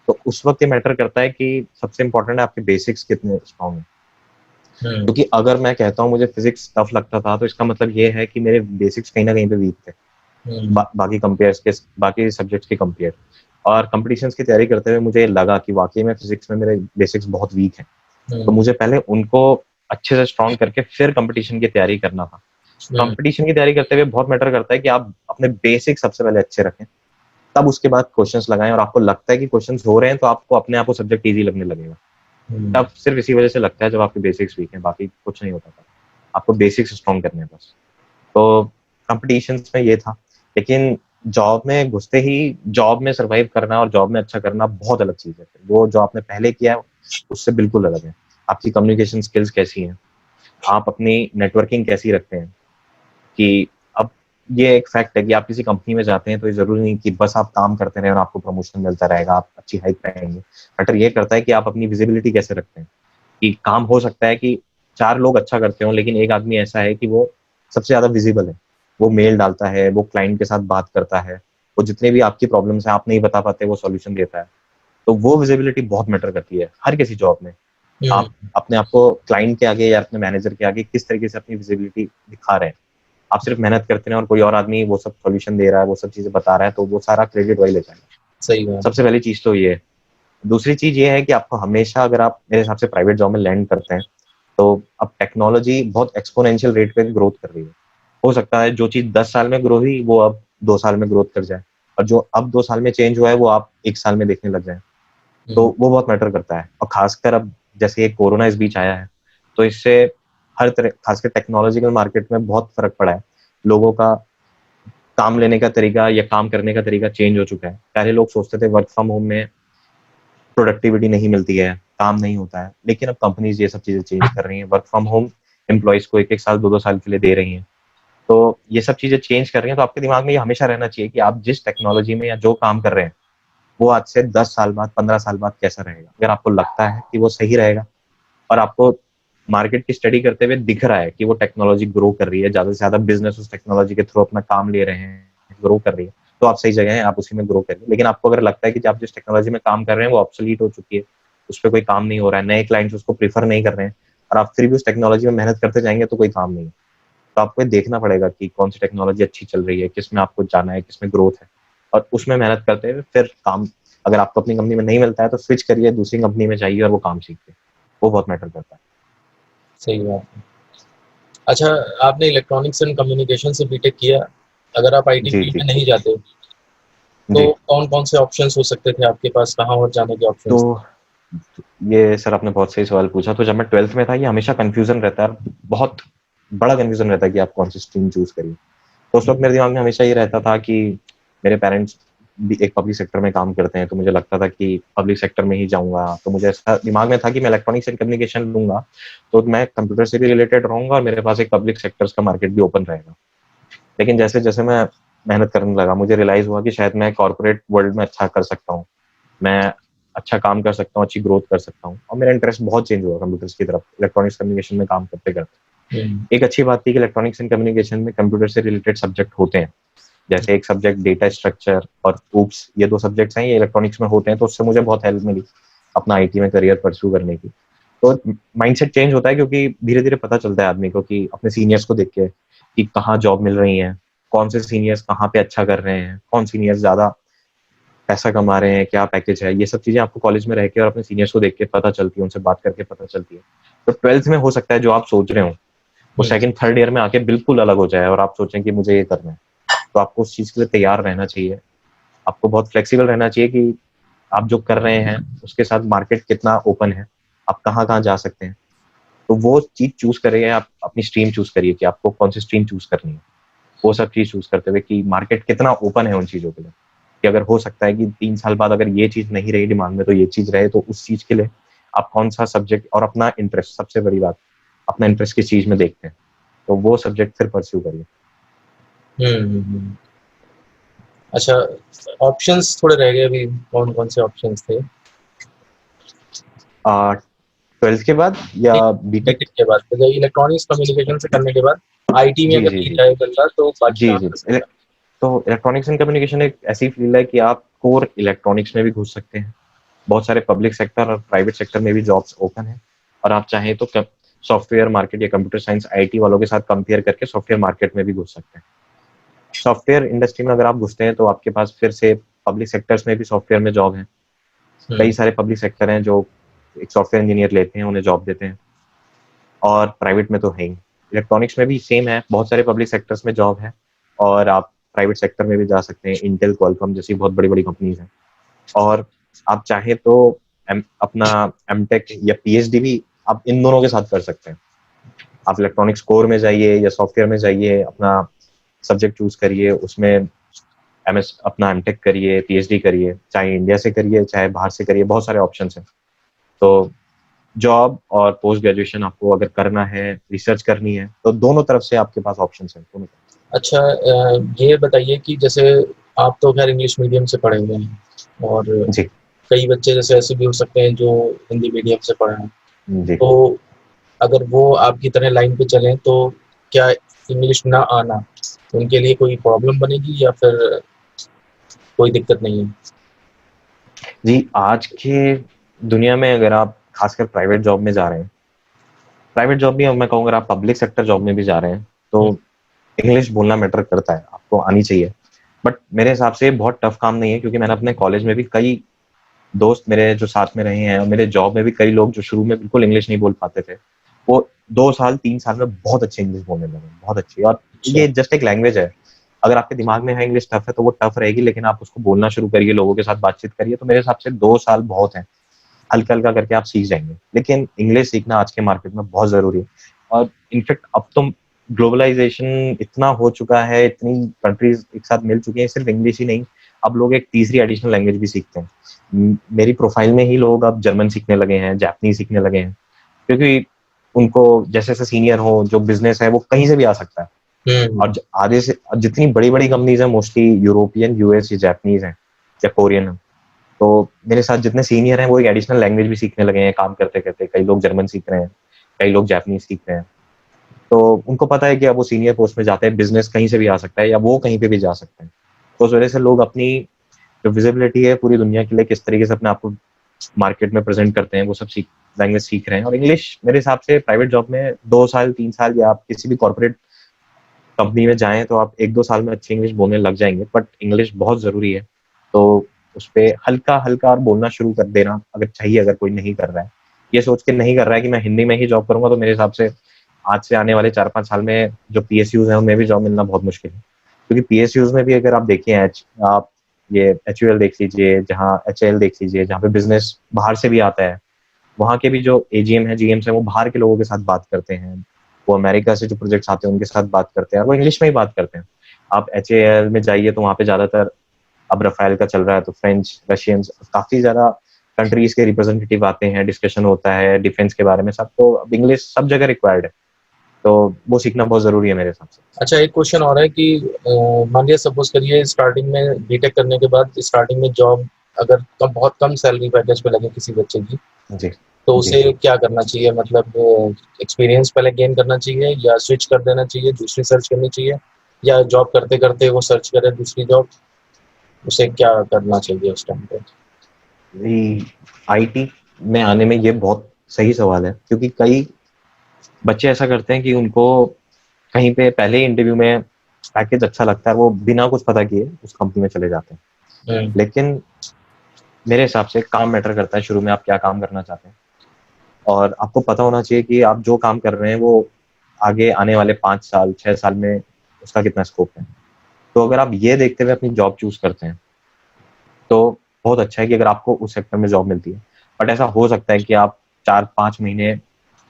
Speaker 2: तो उस वक्त ये मैटर करता है कि सबसे इंपॉर्टेंट है आपके बेसिक्स कितने स्ट्रॉन्ग हैं।
Speaker 1: हम्म
Speaker 2: क्योंकि अगर मैं कहता हूँ मुझे फिजिक्स टफ लगता था तो इसका मतलब ये है कि मेरे बेसिक्स कहीं ना कहीं पे वीक थे,
Speaker 1: हम्म
Speaker 2: बाकी सब्जेक्ट्स के कंपेयर। और कंपटीशंस की तैयारी करते हुए मुझे लगा कि वाकई में फिजिक्स में मेरे बेसिक्स बहुत वीक हैं। तो
Speaker 1: हम्म
Speaker 2: मुझे पहले उनको अच्छे से स्ट्रॉन्ग करके फिर कंपटीशन की तैयारी करना था।
Speaker 1: हम्म
Speaker 2: कंपटीशन की तैयारी करते हुए बहुत मैटर करता है कि आप अपने बेसिक सबसे पहले अच्छे रखें, तब उसके बाद क्वेश्चंस लगाएं। और आपको लगता है कि क्वेश्चंस हो रहे हैं तो आपको अपने आप को सब्जेक्ट इजी लगने लगेगा।
Speaker 1: हम्म
Speaker 2: तब सिर्फ इसी वजह से लगता है जब आपके बेसिक्स वीक हैं, बाकी कुछ नहीं होता था। आपको बेसिक्स स्ट्रॉन्ग करने हैं बस। तो कंपटीशंस में ये था। लेकिन जॉब में घुसते ही जॉब में सरवाइव करना और जॉब में अच्छा करना बहुत अलग चीज है। वो जो आपने पहले किया है उससे बिल्कुल अलग है। आपकी कम्युनिकेशन स्किल्स कैसी हैं, आप अपनी नेटवर्किंग कैसी रखते हैं। कि अब ये एक फैक्ट है कि आप किसी कंपनी में जाते हैं तो ये जरूरी नहीं कि बस आप काम करते रहे और आपको प्रमोशन मिलता रहेगा, आप अच्छी हाइक पाएंगे। मैटर ये करता है कि आप अपनी विजिबिलिटी कैसे रखते हैं। कि काम हो सकता है कि 4 लोग अच्छा करते हो लेकिन एक आदमी ऐसा है कि वो सबसे ज्यादा विजिबल है, वो मेल डालता है, वो क्लाइंट के साथ बात करता है, वो जितने भी आपकी प्रॉब्लम्स हैं आप नहीं बता पाते वो सॉल्यूशन देता है। तो वो विजिबिलिटी बहुत मैटर करती है हर किसी जॉब में। आप अपने आप को क्लाइंट के आगे या अपने मैनेजर के आगे किस तरीके से अपनी विजिबिलिटी दिखा रहे हैं। आप सिर्फ मेहनत करते हैं और कोई और आदमी वो सब सॉल्यूशन दे रहा है, वो सब चीजें बता रहा है, तो वो सारा क्रेडिट वही ले जाएगा।
Speaker 1: सही बात।
Speaker 2: सबसे पहली चीज तो ये है। दूसरी चीज ये है कि आपको हमेशा, अगर आप मेरे हिसाब से प्राइवेट जॉब में लैंड करते हैं, तो अब टेक्नोलॉजी बहुत एक्सपोनेंशियल रेट पे ग्रोथ कर रही है। हो सकता है जो चीज 10 साल में ग्रो हुई वो अब 2 साल में ग्रोथ कर जाए, और जो अब 2 साल में चेंज हुआ है वो आप 1 साल में देखने लग जाए। तो वो बहुत मैटर करता है। और खासकर अब जैसे ये कोरोना इस बीच आया है, तो इससे हर तरह, खासकर टेक्नोलॉजिकल मार्केट में बहुत फर्क पड़ा है। लोगों का काम लेने का तरीका या काम करने का तरीका चेंज हो चुका है। पहले लोग सोचते थे वर्क फ्रॉम होम में प्रोडक्टिविटी नहीं मिलती है, काम नहीं होता है, लेकिन अब कंपनीज ये सब चीजें चेंज कर रही हैं। वर्क फ्रॉम होम एम्प्लॉयज को 1-1 साल 2-2 साल के लिए दे रही हैं। तो ये सब चीजें चेंज कर रही हैं। तो आपके दिमाग में ये हमेशा रहना चाहिए कि आप जिस टेक्नोलॉजी में या जो काम कर रहे हैं वो आज से 10 साल बाद, 15 साल बाद कैसा रहेगा। अगर आपको लगता है कि वो सही रहेगा और आपको मार्केट की स्टडी करते हुए दिख रहा है कि वो टेक्नोलॉजी ग्रो कर रही है, ज्यादा से ज्यादा बिजनेस उस टेक्नोलॉजी के थ्रू अपना काम ले रहे हैं, ग्रो कर रही है, तो आप सही जगह हैं, आप उसी में ग्रो करिए। लेकिन आपको अगर लगता है कि आप जिस टेक्नोलॉजी में काम कर रहे हैं वो ऑब्सोलीट हो चुकी है, उस पर कोई काम नहीं हो रहा है, नए क्लाइंट्स उसको प्रीफर नहीं कर रहे हैं, और आप फिर भी उस टेक्नोलॉजी में मेहनत करते जाएंगे, तो कोई काम नहीं है। तो आपको ये देखना पड़ेगा कि कौन सी टेक्नोलॉजी अच्छी चल रही है, किस में आपको जाना है, किस में ग्रोथ है, और उसमें मेहनत करते हुए फिर काम, अगर आपको अपनी कंपनी में नहीं मिलता है तो स्विच करिए, दूसरी कंपनी में जाइए और वो काम सीखिए। वो बहुत मैटर करता है।
Speaker 1: सही बात है। अच्छा, आपने इलेक्ट्रॉनिक्स एंड कम्युनिकेशन से बीटेक किया। अगर आप आईटी
Speaker 2: जी
Speaker 1: फील्ड
Speaker 2: जी
Speaker 1: में नहीं जाते तो
Speaker 2: जी।
Speaker 1: कौन-कौन से ऑप्शंस हो सकते थे आपके पास? कहाँ और जाने के
Speaker 2: तो
Speaker 1: ऑप्शंस?
Speaker 2: ये सर आपने बहुत सही सवाल पूछा। तो जब मैं 12th में था, ये हमेशा कंफ्यूजन रहता है, बहुत बड़ा कंफ्यूजन रहता है कि आप कौन सी स्ट्रीम चूज करिए। तो उस वक्त मेरे दिमाग में हमेशा ये रहता था कि मेरे पेरेंट्स भी एक पब्लिक सेक्टर में काम करते हैं, तो मुझे लगता था कि पब्लिक सेक्टर में ही जाऊंगा। तो मुझे ऐसा दिमाग में था कि मैं इलेक्ट्रॉनिक्स एंड कम्युनिकेशन लूंगा तो मैं कंप्यूटर से भी रिलेटेड रहूंगा और मेरे पास एक पब्लिक सेक्टर्स का मार्केट भी ओपन रहेगा। लेकिन जैसे जैसे मैं मेहनत करने लगा, मुझे रियलाइज हुआ कि शायद मैं कॉर्पोरेट वर्ल्ड में अच्छा कर सकता हूँ, मैं अच्छा काम कर सकता हूँ, अच्छी ग्रोथ कर सकता हूँ, और मेरा इंटरेस्ट बहुत चेंज हुआ कंप्यूटर्स की तरफ, इलेक्ट्रॉनिक्स कम्युनिकेशन में काम करते करते। एक अच्छी बात थी कि इलेक्ट्रॉनिक्स एंड कम्युनिकेशन में कंप्यूटर से रिलेटेड सब्जेक्ट होते हैं। जैसे एक सब्जेक्ट डेटा स्ट्रक्चर और ऊप्स, ये 2 सब्जेक्ट्स हैं, ये इलेक्ट्रॉनिक्स में होते हैं, तो उससे मुझे बहुत हेल्प मिली अपना आईटी में करियर परस्यू करने की। तो माइंडसेट चेंज होता है, क्योंकि धीरे धीरे पता चलता है आदमी को कि अपने सीनियर्स को देख के कि कहाँ जॉब मिल रही है, कौन से सीनियर्स कहाँ पे अच्छा कर रहे हैं, कौन सीनियर्स ज्यादा पैसा कमा रहे हैं, क्या पैकेज है। ये सब चीजें आपको कॉलेज में रह के और अपने सीनियर्स को देख के पता चलती है, उनसे बात करके पता चलती है। तो 12th में हो सकता है जो आप सोच रहे हो वो सेकंड थर्ड ईयर में आके बिल्कुल अलग हो जाए और आप सोचें कि मुझे ये करना है। तो आपको उस चीज के लिए तैयार रहना चाहिए। आपको बहुत फ्लेक्सिबल रहना चाहिए कि आप जो कर रहे हैं उसके साथ मार्केट कितना ओपन है, आप कहाँ कहाँ जा सकते हैं। तो वो चीज चूज करिए, आप अपनी स्ट्रीम चूज करिए कि आपको कौन सी स्ट्रीम चूज करनी है। वो सब चीज चूज करते हुए कि मार्केट कितना ओपन है उन चीजों के लिए, कि अगर हो सकता है कि 3 साल बाद अगर ये चीज नहीं रही डिमांड में तो ये चीज रहे, तो उस चीज के लिए आप कौन सा सब्जेक्ट और अपना इंटरेस्ट, सबसे बड़ी बात, अपना इंटरेस्ट किस चीज में देखते हैं, तो वो सब्जेक्ट फिर परस्यू करिए।
Speaker 1: अच्छा, ऑप्शंस थोड़े रह गए अभी, कौन-कौन से ऑप्शंस थे?
Speaker 2: 12th के बाद या बीटेक?
Speaker 1: बीटेक के बाद तो इलेक्ट्रॉनिक्स कम्युनिकेशन से करने के बाद आईटी में
Speaker 2: जी
Speaker 1: अगर
Speaker 2: जी
Speaker 1: नहीं
Speaker 2: जी
Speaker 1: जाए बंदा तो बाकी
Speaker 2: जी
Speaker 1: कहाँ
Speaker 2: जी।
Speaker 1: कर सकता है?
Speaker 2: तो इलेक्ट्रॉनिक्स एंड कम्युनिकेशन एक ऐसी फील्ड है कि आप कोर इलेक्ट्रॉनिक्स में भी घुस सकते हैं। बहुत सारे पब्लिक सेक्टर और प्राइवेट सेक्टर में भी जॉब्स ओपन है, और आप चाहें तो सॉफ्टवेयर मार्केट या कंप्यूटर साइंस आईटी वालों के साथ कंपेयर करके सॉफ्टवेयर मार्केट में भी घुस सकते हैं। सॉफ्टवेयर इंडस्ट्री में अगर आप घुसते हैं तो आपके पास फिर से पब्लिक सेक्टर्स में भी सॉफ्टवेयर में जॉब है। कई सारे पब्लिक सेक्टर हैं जो एक सॉफ्टवेयर इंजीनियर लेते हैं, उन्हें जॉब देते हैं, और प्राइवेट में तो है ही। इलेक्ट्रॉनिक्स में भी सेम है, बहुत सारे पब्लिक सेक्टर्स में जॉब है, और आप प्राइवेट सेक्टर में भी जा सकते हैं। इंटेल, क्वालकॉम जैसी बहुत बड़ी बड़ी कंपनीज हैं। और आप चाहे तो अपना एमटेक या पीएचडी भी आप इन दोनों के साथ कर सकते हैं। आप इलेक्ट्रॉनिक्स कोर में जाइए या सॉफ्टवेयर में जाइए, अपना सब्जेक्ट चूज करिए, उसमें एमएस अपना एमटेक करिए, पीएचडी करिए, चाहे इंडिया से करिए चाहे बाहर से करिए, बहुत सारे ऑप्शंस हैं। तो जॉब और पोस्ट ग्रेजुएशन आपको अगर करना है, रिसर्च करनी है, तो दोनों तरफ से आपके पास ऑप्शंस हैं, दोनों तरफ से।
Speaker 1: अच्छा, ये बताइए कि जैसे आप तो खैर इंग्लिश मीडियम से पढ़े हुए हैं और
Speaker 2: जी
Speaker 1: कई बच्चे जैसे ऐसे भी हो सकते हैं जो हिंदी मीडियम से पढ़े हैं,
Speaker 2: जी
Speaker 1: तो अगर वो आपकी तरह लाइन पे चलें तो क्या इंग्लिश ना आना तो उनके लिए कोई प्रॉब्लम बनेगी या फिर कोई दिक्कत नहीं है?
Speaker 2: जी, आज के दुनिया में अगर आप खासकर प्राइवेट जॉब में जा रहे हैं, प्राइवेट जॉब भी मैं कहूँगा, अगर आप पब्लिक सेक्टर जॉब में भी जा रहे हैं,
Speaker 1: हुँ,
Speaker 2: तो इंग्लिश बोलना मैटर करता है, आपको आनी चाहिए। बट मेरे हिसाब से बहुत टफ काम नहीं है, क्योंकि मैंने अपने कॉलेज में भी कई दोस्त मेरे जो साथ में रहे हैं, और मेरे जॉब में भी कई लोग जो शुरू में बिल्कुल इंग्लिश नहीं बोल पाते थे, वो 2 साल, 3 साल में बहुत अच्छी इंग्लिश बोलने लगे, बहुत अच्छी। और
Speaker 1: अच्छा।
Speaker 2: ये जस्ट एक लैंग्वेज है। अगर आपके दिमाग में है इंग्लिश टफ है, तो वो टफ रहेगी, लेकिन आप उसको बोलना शुरू करिए, लोगों के साथ बातचीत करिए, तो मेरे हिसाब से 2 साल बहुत हैं। हल्का-हल्का करके आप सीख जाएँगे। लेकिन इंग्लिश सीखना आज के मार्केट में बहुत ज़रूरी है। और इनफैक्ट अब तो ग्लोबलाइज़ेशन इतना हो चुका है, इतनी कंट्रीज़ एक साथ मिल चुकी हैं, सिर्फ़ इंग्लिश ही नहीं, अब लोग एक तीसरी एडिशनल लैंग्वेज भी सीखते हैं। मेरी प्रोफ़ाइल में ही लोग अब जर्मन सीखने लगे हैं, जापानी सीखने लगे हैं, क्योंकि उनको जैसे-जैसे सीनियर हो, जो बिज़नेस है, वो कहीं से भी आ सकता है। और
Speaker 1: हुँ,
Speaker 2: ज आधे से जितनी बड़ी-बड़ी कंपनीज़ हैं, मोस्टली यूरोपियन, यूएस या जापानीज़ हैं या कोरियन हैं। तो मेरे साथ जितने सीनियर हैं, वो एक एडिशनल लैंग्वेज भी सीखने लगे हैं काम करते-करते। कई लोग जर्मन सीख रहे हैं, कई लोग जापानीज़ सीख रहे हैं। तो उनको पता है कि अब वो सीनियर पोस्ट में जाते हैं, बिज़नेस कहीं से भी आ सकता है, या वो कहीं पे भी जा सकते हैं। तो उस वजह से लोग अपनी जो विज़िबिलिटी है पूरी दुनिया के लिए, किस तरीके से अपने आप को मार्केट में प्रेज़ेंट करते हैं, वो सब लैंग्वेज सीख रहे हैं। और इंग्लिश मेरे हिसाब से प्राइवेट जॉब में 2 साल, 3 साल, या आप किसी भी कॉर्पोरेट कंपनी में जाएँ, तो आप 1-2 साल में अच्छी इंग्लिश बोलने लग जाएँगे। बट इंग्लिश बहुत ज़रूरी है। तो उसपे हल्का-हल्का और बोलना शुरू कर देना अगर चाहिए, अगर कोई नहीं कर रहा है। ये सोच के नहीं कर रहा है कि मैं हिंदी में ही जॉब करूँगा, तो मेरे हिसाब से आज से आने वाले 4-5 साल में जो पीएसयूज़ हैं, उनमें भी जॉब मिलना बहुत मुश्किल है। क्योंकि पीएसयूज़ में भी अगर आप देखिए, आप ये एचयूएल देख लीजिए, जहाँ एचएएल देख लीजिए, जहाँ पे बिज़नेस बाहर से भी आता है। वहाँ के भी जो एजीएम है, जीएम्स हैं, वो बाहर के लोगों के साथ बात करते हैं। वो अमेरिका से जो प्रोजेक्ट्स आते हैं, उनके साथ बात करते हैं, और वो इंग्लिश में ही बात करते हैं। आप एचएएल में जाइए, तो वहाँ पे ज़्यादातर, अब राफेल का चल रहा है, तो फ्रेंच, रशियंस, काफ़ी ज़्यादा कंट्रीज़ के रिप्रेजेंटेटिव आते हैं, डिस्कशन होता है डिफेंस के बारे में सब। तो अब इंग्लिश सब जगह रिक्वायर्ड है, तो वो सीखना बहुत ज़रूरी है मेरे हिसाब से।
Speaker 1: अच्छा, एक क्वेश्चन और है कि मान लिया सपोज़ करिए स्टार्टिंग में बीटेक करने के बाद स्टार्टिंग में जॉब अगर कम बहुत कम सैलरी पैकेज पे लगे किसी बच्चे की,
Speaker 2: जी,
Speaker 1: तो
Speaker 2: जी,
Speaker 1: उसे क्या करना चाहिए? मतलब एक्सपीरियंस पहले गेन करना चाहिए या स्विच कर देना चाहिए, दूसरी सर्च करनी चाहिए या जॉब करते-करते वो सर्च करे दूसरी जॉब? उसे क्या करना चाहिए उस टाइम पे?
Speaker 2: जी, आईटी में आने में ये बहुत सही सवाल है, क्योंकि कई बच्चे ऐसा करते हैं कि उनको कहीं पे पहले ही इंटरव्यू में पैकेज अच्छा लगता है, वो बिना कुछ पता किए उस कंपनी में चले जाते हैं।
Speaker 1: हुँ,
Speaker 2: लेकिन मेरे हिसाब से काम मैटर करता है, शुरू में आप क्या काम करना चाहते हैं, और आपको पता होना चाहिए कि आप जो काम कर रहे हैं, वो आगे आने वाले 5 साल, 6 साल में उसका कितना स्कोप है। तो अगर आप ये देखते हुए अपनी जॉब चूज़ करते हैं, तो बहुत अच्छा है कि अगर आपको उस सेक्टर में जॉब मिलती है। बट ऐसा हो सकता है कि आप 4-5 महीने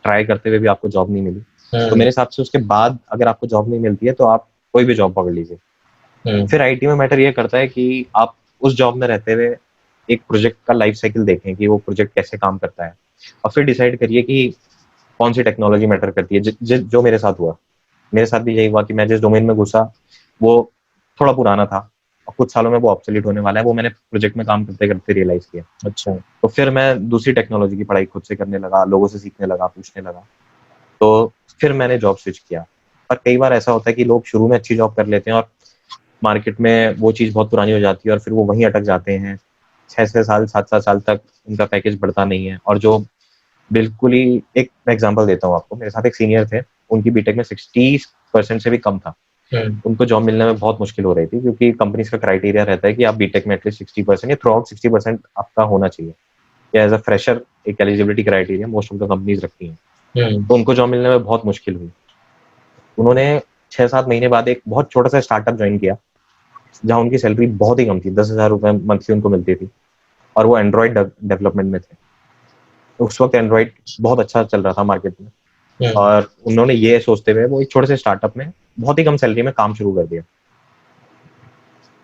Speaker 2: ट्राई करते हुए भी आपको जॉब नहीं मिली। तो
Speaker 1: हुँ,
Speaker 2: मेरे हिसाब से उसके बाद अगर आपको जॉब नहीं मिलती है, तो आप कोई भी जॉब पकड़ लीजिए।
Speaker 1: हुँ,
Speaker 2: फिर आईटी में मैटर ये करता है कि आप उस जॉब में रहते हुए एक प्रोजेक्ट का लाइफ साइकिल देखें कि वो प्रोजेक्ट कैसे काम करता है, और फिर डिसाइड करिए कि कौन सी टेक्नोलॉजी मैटर करती है। जो मेरे साथ हुआ, मेरे साथ भी यही हुआ कि मैं जिस डोमेन में घुसा, वो थोड़ा पुराना था, और कुछ सालों में वो ऑब्सोलीट होने वाला है। वो मैंने प्रोजेक्ट में काम करते करते रियलाइज किया।
Speaker 1: अच्छा।
Speaker 2: तो फिर मैं दूसरी टेक्नोलॉजी की पढ़ाई खुद से करने लगा, लोगों से सीखने लगा, पूछने लगा। तो फिर मैंने जॉब स्विच किया। पर कई बार ऐसा होता है कि लोग शुरू में अच्छी जॉब कर लेते हैं, और मार्केट में वो चीज़ बहुत पुरानी हो जाती है, और फिर वो वहीं अटक जाते हैं। 6-6 साल, 7-7 साल तक उनका पैकेज बढ़ता नहीं है। और जो बिल्कुल ही, एक मैं एग्ज़ाम्पल देता हूँ आपको। मेरे साथ एक सीनियर थे, उनकी बीटेक में 60% से भी कम था।
Speaker 1: हुँ,
Speaker 2: उनको जॉब मिलने में बहुत मुश्किल हो रही थी, क्योंकि कंपनीज़ का क्राइटेरिया रहता है कि आप बीटेक में एटलीस्ट 60% या थ्रू आउट 60% आपका होना चाहिए, या एज़ अ फ्रेशर एक eligibility criteria most of the companies रखती हैं।
Speaker 1: हुँ,
Speaker 2: तो उनको जॉब मिलने में बहुत मुश्किल हुई। उन्होंने 6-7 महीने बाद एक बहुत छोटा-सा स्टार्टअप जॉइन किया, जहाँ उनकी सैलरी बहुत ही कम थी, ₹10,000 मंथली उनको मिलती थी, और वो एंड्रॉइड डेवलपमेंट में थे। उस वक़्त एंड्रॉइड बहुत अच्छा चल रहा था मार्केट में,
Speaker 1: हुँ,
Speaker 2: और उन्होंने ये सोचते हुए वो एक छोटे से स्टार्टअप में बहुत ही कम सैलरी में काम शुरू कर दिया।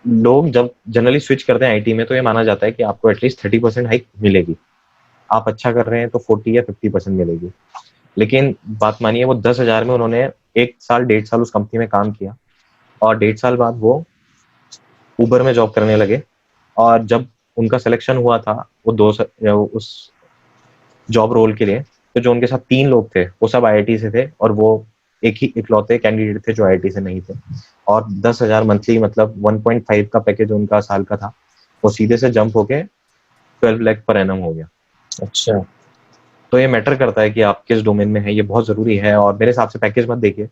Speaker 2: लोग जब जनरली स्विच करते हैं आईटी में, तो ये माना जाता है कि आपको एटलीस्ट 30% हाइक मिलेगी। आप अच्छा कर रहे हैं तो 40 या 50% मिलेगी। लेकिन बात मानिए, वो 10,000 में उन्होंने 1 साल, 1.5 साल उस कंपनी में काम किया, और 1.5 साल बाद वो उबर में जॉब करने लगे। और जब उनका सिलेक्शन हुआ था, वो उस जॉब रोल के लिए, तो जो उनके साथ 3 लोग थे, वो सब आईआईटी से थे, और वो एक ही इकलौते कैंडिडेट थे जो आईआईटी से नहीं थे, और 10,000 मंथली मतलब 1.5 का पैकेज उनका साल का था, वो सीधे से जंप होके 12 लाख पर एनम हो गया।
Speaker 1: अच्छा।
Speaker 2: तो ये मैटर करता है कि आप किस डोमेन में है, ये बहुत जरूरी है। और मेरे हिसाब से पैकेज मत देखिए,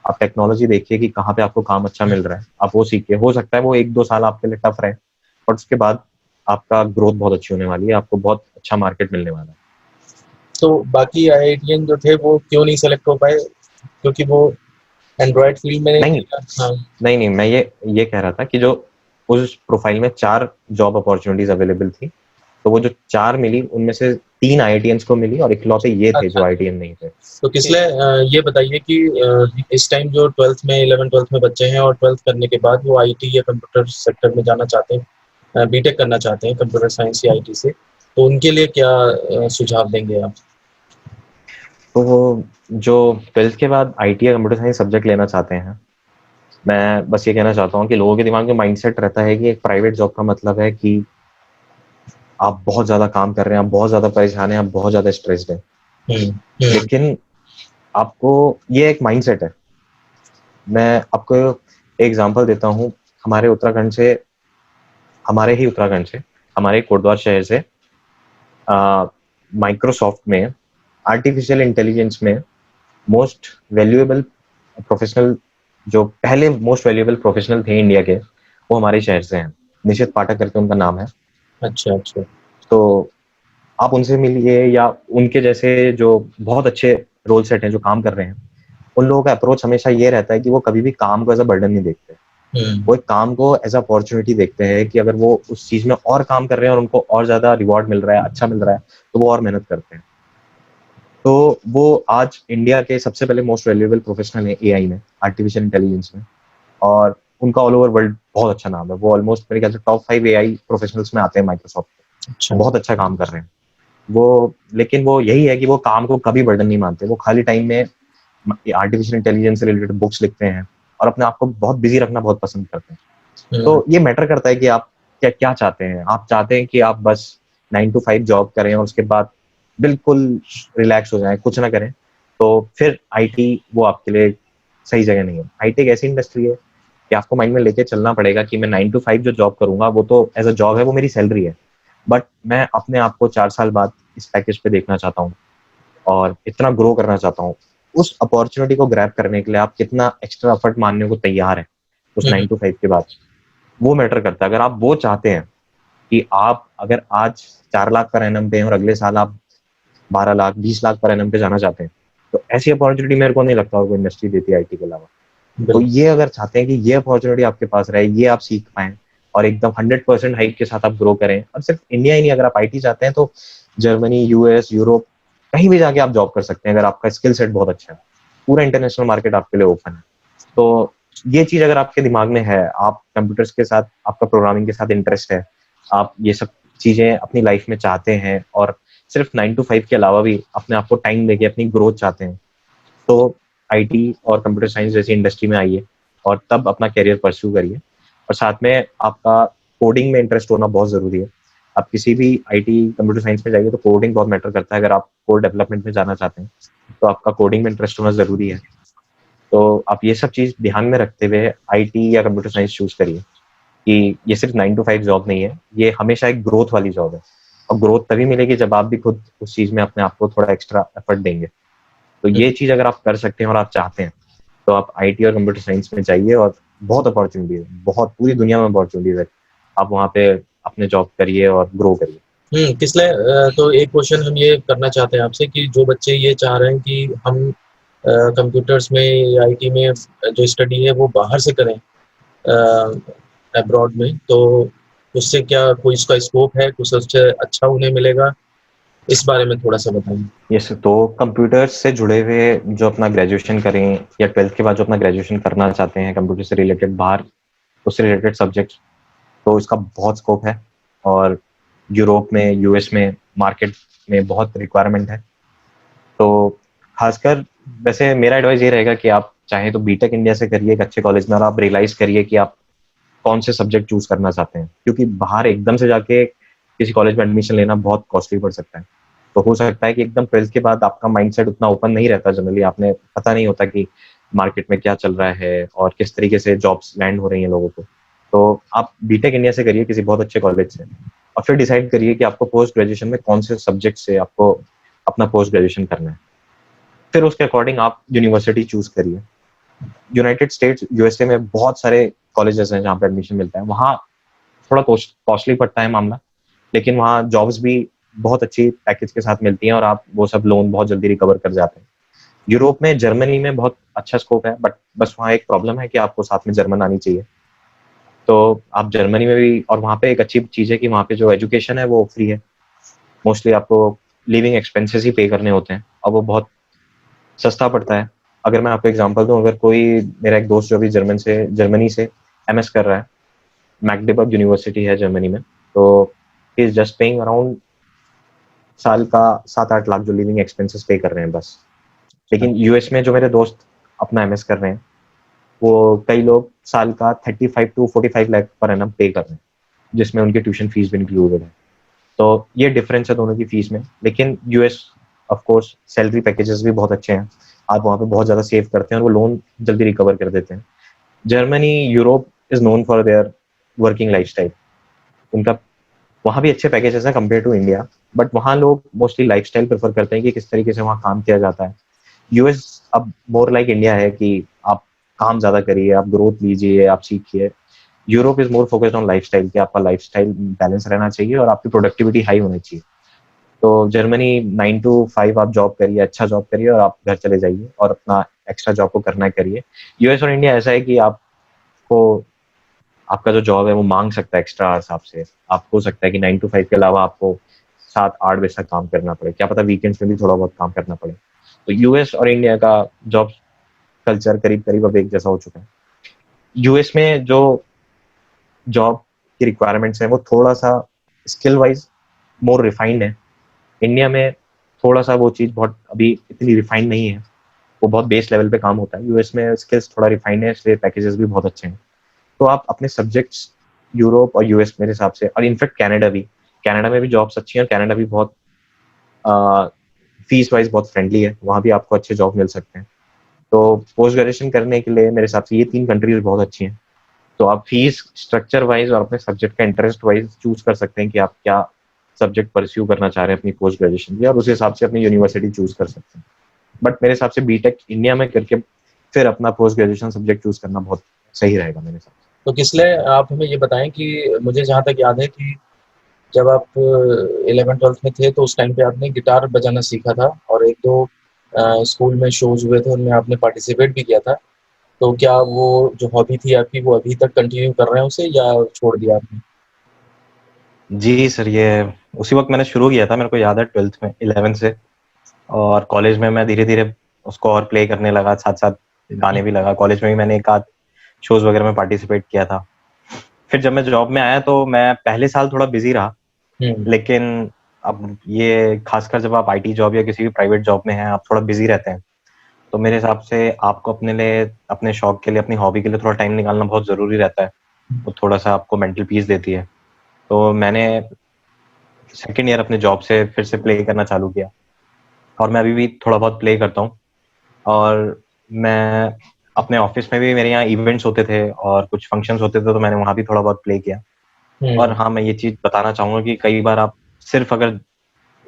Speaker 2: आप टेक्नोलॉजी देखिए कि कहाँ पे आपको काम अच्छा मिल रहा है, आप वो सीखिए। हो सकता है वो 1-2 साल आपके लिए टफ रहे, बट उसके बाद आपका ग्रोथ बहुत अच्छी होने वाली है, आपको बहुत अच्छा मार्केट मिलने वाला है।
Speaker 1: तो बाकी आईआईटीएन जो थे वो क्यों नहीं सेलेक्ट हो पाए, क्योंकि वो एंड्रॉयड फील्ड में नहीं
Speaker 2: नहीं
Speaker 1: थे? हाँ।
Speaker 2: नहीं नहीं, मैं ये कह रहा था कि जो उस प्रोफाइल में 4 जॉब अपॉर्चुनिटीज अवेलेबल थी, तो वो जो 4 मिली उनमें से 3 आईआईटीएंस को मिली और इकलौते ये थे जो
Speaker 1: अच्छा,
Speaker 2: आईआईटीएन नहीं थे।
Speaker 1: तो किसले ये बताइए कि इस टाइम जो 12th में 11th 12th में बच्चे हैं और 12th करने के बाद वो आईटी या कंप्यूटर सेक्टर में जाना चाहते हैं, बीटेक करना चाहते हैं कंप्यूटर साइंस या आईटी से, तो उनके लिए क्या सुझाव देंगे आप?
Speaker 2: तो वो जो 12th के बाद आईटी या कंप्यूटर साइंस सब्जेक्ट लेना चाहते हैं, मैं बस ये कहना चाहता हूँ कि लोगों के दिमाग में माइंडसेट रहता है कि एक प्राइवेट जॉब का मतलब है कि आप बहुत ज्यादा काम कर रहे हैं, आप बहुत ज्यादा परेशान हैं, आप बहुत ज्यादा स्ट्रेस्ड हैं। लेकिन आपको ये एक माइंडसेट है। मैं आपको एक एग्जांपल देता हूँ। हमारे उत्तराखंड से, हमारे ही उत्तराखंड से, हमारे कोटद्वार शहर से माइक्रोसॉफ्ट में आर्टिफिशियल इंटेलिजेंस में मोस्ट वैल्यूएबल प्रोफेशनल, जो पहले मोस्ट वैल्यूएबल प्रोफेशनल थे इंडिया के, वो हमारे शहर से हैं। निशित पाठक करके उनका नाम है।
Speaker 1: अच्छा अच्छा।
Speaker 2: तो आप उनसे मिलिए, या उनके जैसे जो बहुत अच्छे रोल सेट हैं जो काम कर रहे हैं, उन लोगों का अप्रोच हमेशा ये रहता है कि वो कभी भी काम को एज अ बर्डन नहीं देखते। वो एक काम को एज अ अपॉर्चुनिटी देखते हैं कि अगर वो उस चीज में और काम कर रहे हैं और उनको और ज्यादा रिवॉर्ड मिल रहा है, अच्छा मिल रहा है, तो वो और मेहनत करते हैं। तो वो आज इंडिया के सबसे पहले मोस्ट वैल्यूएबल प्रोफेशनल है एआई में, आर्टिफिशियल इंटेलिजेंस में। और उनका ऑल ओवर वर्ल्ड बहुत अच्छा नाम है। वो ऑलमोस्ट मेरे ख्याल से टॉप 5 एआई प्रोफेशनल्स में आते हैं माइक्रोसॉफ्ट।
Speaker 1: अच्छा।
Speaker 2: बहुत अच्छा काम कर रहे हैं वो। लेकिन वो यही है कि वो काम को कभी बर्डन नहीं मानते। वो खाली टाइम में आर्टिफिशियल इंटेलिजेंस से रिलेटेड बुक्स लिखते हैं और अपने आप को बहुत बिजी रखना बहुत पसंद करते हैं। तो ये मैटर करता है कि आप क्या क्या चाहते हैं। आप चाहते हैं कि आप बस 9 to 5 जॉब करें और उसके बाद बिल्कुल रिलैक्स हो जाएं, कुछ ना करें, तो फिर आईटी वो आपके लिए सही जगह नहीं है। आईटी एक ऐसी इंडस्ट्री है कि आपको माइंड में लेके चलना पड़ेगा कि मैं 9 to 5 जो जॉब करूंगा वो तो एज अ जॉब है, वो मेरी सैलरी है, बट मैं अपने आप को 4 साल बाद इस पैकेज पे देखना चाहता हूँ और इतना ग्रो करना चाहता हूँ। उस अपॉर्चुनिटी को ग्रैब करने के लिए आप कितना एक्स्ट्रा एफर्ट मानने को तैयार है उस 9 to 5 के बाद, वो मैटर करता है। अगर आप वो चाहते हैं कि आप अगर आज 4 लाख पर एनम पे हैं और अगले साल आप 12 लाख 20 लाख पर एनम पे जाना चाहते हैं, तो ऐसी अपॉर्चुनिटी मेरे को नहीं लगता और कोई इंडस्ट्री देती है आईटी के अलावा। तो
Speaker 1: बिल्कुल।
Speaker 2: ये अगर चाहते हैं कि ये अपॉर्चुनिटी आपके पास रहे, ये आप सीख पाएं और एकदम 100% हाइप के साथ आप ग्रो करें, और सिर्फ इंडिया ही नहीं, अगर आप आईटी चाहते हैं तो जर्मनी, यूएस, यूरोप, कहीं भी जाके आप जॉब कर सकते हैं अगर आपका स्किल सेट बहुत अच्छा है। पूरा इंटरनेशनल मार्केट आपके लिए ओपन है। तो ये चीज अगर आपके दिमाग में है, आप कंप्यूटर्स के साथ, आपका प्रोग्रामिंग के साथ इंटरेस्ट है, आप ये सब चीजें अपनी लाइफ में चाहते हैं और सिर्फ 9 to 5 के अलावा भी अपने आप को टाइम देके अपनी ग्रोथ चाहते हैं, तो आईटी और कंप्यूटर साइंस जैसी इंडस्ट्री में आइए और तब अपना करियर परस्यू करिए। और साथ में आपका कोडिंग में इंटरेस्ट होना बहुत जरूरी है। आप किसी भी आईटी कंप्यूटर साइंस में जाइए तो कोडिंग बहुत मैटर करता है। अगर आप कोड डेवलपमेंट में जाना चाहते हैं तो आपका कोडिंग में इंटरेस्ट होना जरूरी है। तो आप ये सब चीज ध्यान में रखते हुए आईटी या कंप्यूटर साइंस चूज करिए कि ये सिर्फ 9 to 5 जॉब नहीं है, ये हमेशा एक ग्रोथ वाली जॉब है। और ग्रोथ तभी मिलेगी जब आप भी खुद उस चीज में अपने आप को थोड़ा एक्स्ट्रा एफर्ट देंगे। तो ये चीज अगर आप कर सकते हैं और आप चाहते हैं तो आप आईटी और कंप्यूटर साइंस में जाइए, और बहुत अपॉर्चुनिटी है, बहुत, पूरी दुनिया में अपॉर्चुनिटीज है। आप वहाँ पे अपने जॉब करिए और ग्रो करिए।
Speaker 1: किसले तो एक क्वेश्चन हम ये करना चाहते हैं आपसे कि जो बच्चे ये चाह रहे हैं कि हम कंप्यूटर्स में या आईटी में जो स्टडी है वो बाहर से करें अब्रॉड में, तो उससे क्या कोई इसका स्कोप है, कुछ उससे अच्छा उन्हें मिलेगा? इस बारे में थोड़ा सा बताइए।
Speaker 2: यस, तो कंप्यूटर से जुड़े हुए जो अपना ग्रेजुएशन करें या 12th के बाद जो अपना ग्रेजुएशन करना चाहते हैं कंप्यूटर से रिलेटेड बाहर, उससे रिलेटेड सब्जेक्ट, तो इसका बहुत स्कोप है। और यूरोप में, यूएस में मार्केट में बहुत रिक्वायरमेंट है। तो खासकर वैसे मेरा एडवाइस ये रहेगा कि आप चाहें तो बीटेक इंडिया से करिए एक अच्छे कॉलेज में, और आप रियलाइज करिए कि आप कौन से सब्जेक्ट चूज करना चाहते हैं, क्योंकि बाहर एकदम से जाके किसी कॉलेज में एडमिशन लेना बहुत कॉस्टली पड़ सकता है। तो हो सकता है कि एकदम 12th के बाद आपका माइंडसेट उतना ओपन नहीं रहता, जनरली आपने पता नहीं होता कि मार्केट में क्या चल रहा है और किस तरीके से जॉब्स लैंड हो रही हैं लोगों को। तो आप बीटेक इंडिया से करिए किसी बहुत अच्छे कॉलेज से, और फिर डिसाइड करिए कि आपको पोस्ट ग्रेजुएशन में कौन से सब्जेक्ट से आपको अपना पोस्ट ग्रेजुएशन करना है। फिर उसके अकॉर्डिंग आप यूनिवर्सिटी चूज करिए। यूनाइटेड स्टेट्स यूएसए में बहुत सारे कॉलेजेस हैं जहाँ पे एडमिशन मिलता है। वहाँ थोड़ा कॉस्टली पड़ता है मामला, लेकिन वहाँ जॉब्स भी बहुत अच्छी पैकेज के साथ मिलती हैं और आप वो सब लोन बहुत जल्दी रिकवर कर जाते हैं। यूरोप में जर्मनी में बहुत अच्छा स्कोप है, बट बस वहाँ एक प्रॉब्लम है कि आपको साथ में जर्मन आनी चाहिए। तो आप जर्मनी में भी, और वहाँ पे एक अच्छी चीज़ है कि वहाँ पे जो एजुकेशन है वो फ्री है। मोस्टली आपको लिविंग एक्सपेंसेस ही पे करने होते हैं और वो बहुत सस्ता पड़ता है। अगर मैं आपको एग्जांपल दूं, अगर कोई मेरा एक दोस्त जो भी जर्मनी से एमएस कर रहा है, मैग्डेबर्ग यूनिवर्सिटी है जर्मनी में, तो he is just paying around साल का 7-8 लाख जो लिविंग एक्सपेंसेस पे कर रहे हैं बस। लेकिन यूएस में जो मेरे दोस्त अपना एमएस कर रहे हैं, वो कई लोग साल का 35 to 45 लाख पर एनम पे कर रहे हैं, जिसमें उनकी ट्यूशन फीस भी इंक्लूडेड है। तो ये डिफरेंस है दोनों की फीस में। लेकिन US of course salary packages भी बहुत अच्छे हैं, आप वहाँ पे बहुत ज़्यादा सेव करते हैं और वो लोन जल्दी रिकवर कर देते हैं। Germany, Europe is known for their working lifestyle. उनका वहाँ भी अच्छे पैकेजेस हैं कंपेयर टू इंडिया, बट वहाँ लोग मोस्टली लाइफस्टाइल प्रेफर करते हैं कि किस तरीके से वहाँ काम किया जाता है। यूएस अब मोर लाइक इंडिया है कि आप काम ज़्यादा करिए, आप ग्रोथ लीजिए, आप सीखिए। Europe is more focused on lifestyle, कि आपका लाइफस्टाइल बैलेंस रहना चाहिए और आपकी प्रोडक्टिविटी हाई होनी चाहिए। तो जर्मनी 9 to 5 आप जॉब करिए, अच्छा जॉब करिए और आप घर चले जाइए और अपना एक्स्ट्रा जॉब को करना है करिए। यूएस और इंडिया ऐसा है कि आपको आपका जो जॉब है वो मांग सकता है एक्स्ट्रा हिसाब से। आप हो सकता है कि 9 to 5 के अलावा आपको 7-8 बजे तक काम करना पड़े, क्या पता वीकेंड्स में भी थोड़ा बहुत काम करना पड़े। तो यूएस और इंडिया का जॉब कल्चर करीब करीब अब एक जैसा हो चुका है। यूएस में जो जॉब की रिक्वायरमेंट्स है वो थोड़ा सा स्किल वाइज मोर रिफाइंड है। इंडिया में थोड़ा सा वो चीज़ बहुत अभी इतनी रिफाइंड नहीं है, वो बहुत बेस लेवल पे काम होता है। यूएस में स्किल्स थोड़ा रिफाइंड है, इसलिए पैकेजेस भी बहुत अच्छे हैं। तो आप अपने सब्जेक्ट्स यूरोप और यूएस मेरे हिसाब से, और इनफैक्ट कनाडा में भी जॉब्स अच्छी हैं और कनाडा भी बहुत फीस वाइज बहुत फ्रेंडली है, वहाँ भी आपको अच्छे जॉब मिल सकते हैं। तो पोस्ट ग्रेजुएशन करने के लिए मेरे हिसाब से ये 3 कंट्रीज बहुत अच्छी हैं। तो आप फीस स्ट्रक्चर वाइज और अपने सब्जेक्ट का इंटरेस्ट वाइज चूज कर सकते हैं कि आप क्या सब्जेक्ट परस्यू करना चाह रहे हैं अपनी पोस्ट ग्रेजुएशन में, और उस हिसाब से अपनी यूनिवर्सिटी चूज कर सकते हैं। बट मेरे हिसाब से बीटेक इंडिया में करके फिर अपना पोस्ट ग्रेजुएशन सब्जेक्ट चूज करना बहुत सही रहेगा मेरे हिसाब से।
Speaker 1: तो किसले आप हमें ये बताएं कि मुझे जहाँ तक याद है कि जब आप 11th-12th में थे तो उस टाइम पे आपने गिटार बजाना सीखा था और एक दो स्कूल में शोज हुए थे उनमें आपने पार्टिसिपेट भी किया था। तो क्या वो जो हॉबी थी आपकी वो अभी तक कंटिन्यू कर रहे हैं उसे या छोड़ दिया आपने?
Speaker 2: जी सर, ये उसी वक्त मैंने शुरू किया था, मेरे को याद है 12th में, 11th से। और कॉलेज में मैं धीरे धीरे उसको और प्ले करने लगा, साथ साथ गाने भी लगा। कॉलेज में भी मैंने एक आध शोज वगैरह में पार्टिसिपेट किया था। फिर जब मैं जॉब में आया तो मैं पहले साल थोड़ा बिजी रहा, लेकिन अब ये खासकर जब आप आईटी जॉब या किसी भी प्राइवेट जॉब में हैं, आप थोड़ा बिजी रहते हैं। तो मेरे हिसाब से आपको अपने लिए, अपने शौक के लिए, अपनी हॉबी के लिए थोड़ा टाइम निकालना बहुत ज़रूरी रहता है। वो थोड़ा सा आपको मेंटल पीस देती है। तो मैंने सेकेंड ईयर अपने जॉब से फिर से प्ले करना चालू किया, और मैं अभी भी थोड़ा बहुत प्ले करता हूँ। और मैं अपने ऑफिस में भी, मेरे यहाँ इवेंट्स होते थे और कुछ फंक्शंस होते थे, तो मैंने वहाँ भी थोड़ा बहुत प्ले किया। और हाँ, मैं ये चीज़ बताना चाहूँगा कि कई बार आप सिर्फ अगर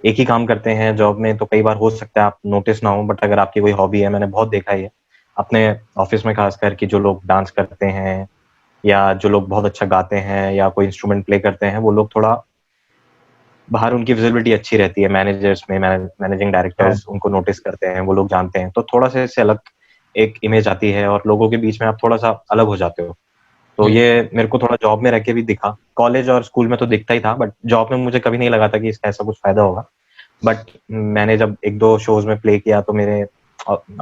Speaker 2: एक ही काम करते हैं जॉब में, तो कई बार हो सकता है आप नोटिस ना हो, बट अगर आपकी कोई हॉबी है, मैंने बहुत देखा है ये अपने ऑफिस में खासकर, कि जो लोग डांस करते हैं या जो लोग बहुत अच्छा गाते हैं या कोई इंस्ट्रूमेंट प्ले करते हैं, वो लोग थोड़ा बाहर, उनकी विजिबिलिटी अच्छी रहती है। मैनेजर्स में, मैनेजिंग डायरेक्टर्स उनको नोटिस करते हैं, वो लोग जानते हैं, तो थोड़ा सा इससे अलग एक इमेज आती है और लोगों के बीच में आप थोड़ा सा अलग हो जाते हो। तो ये मेरे को थोड़ा जॉब में रह के भी दिखा। कॉलेज और स्कूल में तो दिखता ही था, बट जॉब में मुझे कभी नहीं लगा था कि इसका ऐसा कुछ फायदा होगा। बट मैंने जब एक दो शोज में प्ले किया तो मेरे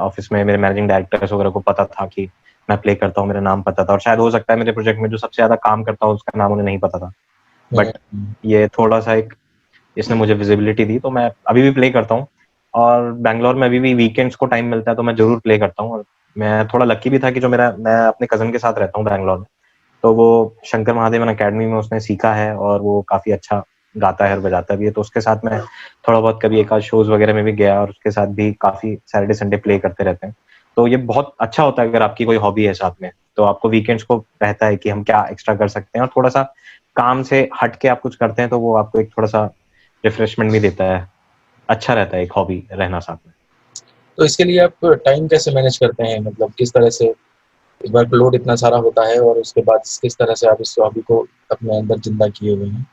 Speaker 2: ऑफिस में मेरे मैनेजिंग डायरेक्टर्स वगैरह को पता था कि मैं प्ले करता हूँ, मेरा नाम पता था। और शायद हो सकता है मेरे प्रोजेक्ट में जो सबसे ज्यादा काम करता हूँ उसका नाम उन्हें नहीं पता था, बट ये थोड़ा सा एक, इसने मुझे विजिबिलिटी दी। तो मैं अभी भी प्ले करता हूँ, और बैंगलोर में अभी भी वीकेंड्स को टाइम मिलता है तो मैं जरूर प्ले करता हूँ। और मैं थोड़ा लकी भी था कि मैं अपने कजन के साथ रहता हूँ बैंगलोर में, तो वो शंकर महादेवन अकेडमी में उसने सीखा है और वो काफी अच्छा गाता है और बजाता भी है। तो उसके साथ मैं थोड़ा बहुत कभी एक आध शोज वगैरह में भी गया, और उसके साथ भी काफी सैटरडे संडे प्ले करते रहते हैं। तो ये बहुत अच्छा होता है अगर आपकी कोई हॉबी है साथ में, तो आपको वीकेंड्स को रहता है कि हम क्या एक्स्ट्रा कर सकते हैं, और थोड़ा सा काम से हट के आप कुछ करते हैं तो वो आपको एक थोड़ा सा रिफ्रेशमेंट भी देता है। अच्छा रहता है एक हॉबी रहना साथ में।
Speaker 1: तो इसके लिए आप टाइम कैसे मैनेज करते हैं, मतलब किस तरह से? वर्कलोड इतना सारा होता है और उसके बाद किस तरह से आप इस हॉबी को अपने अंदर जिंदा किए हुए हैं?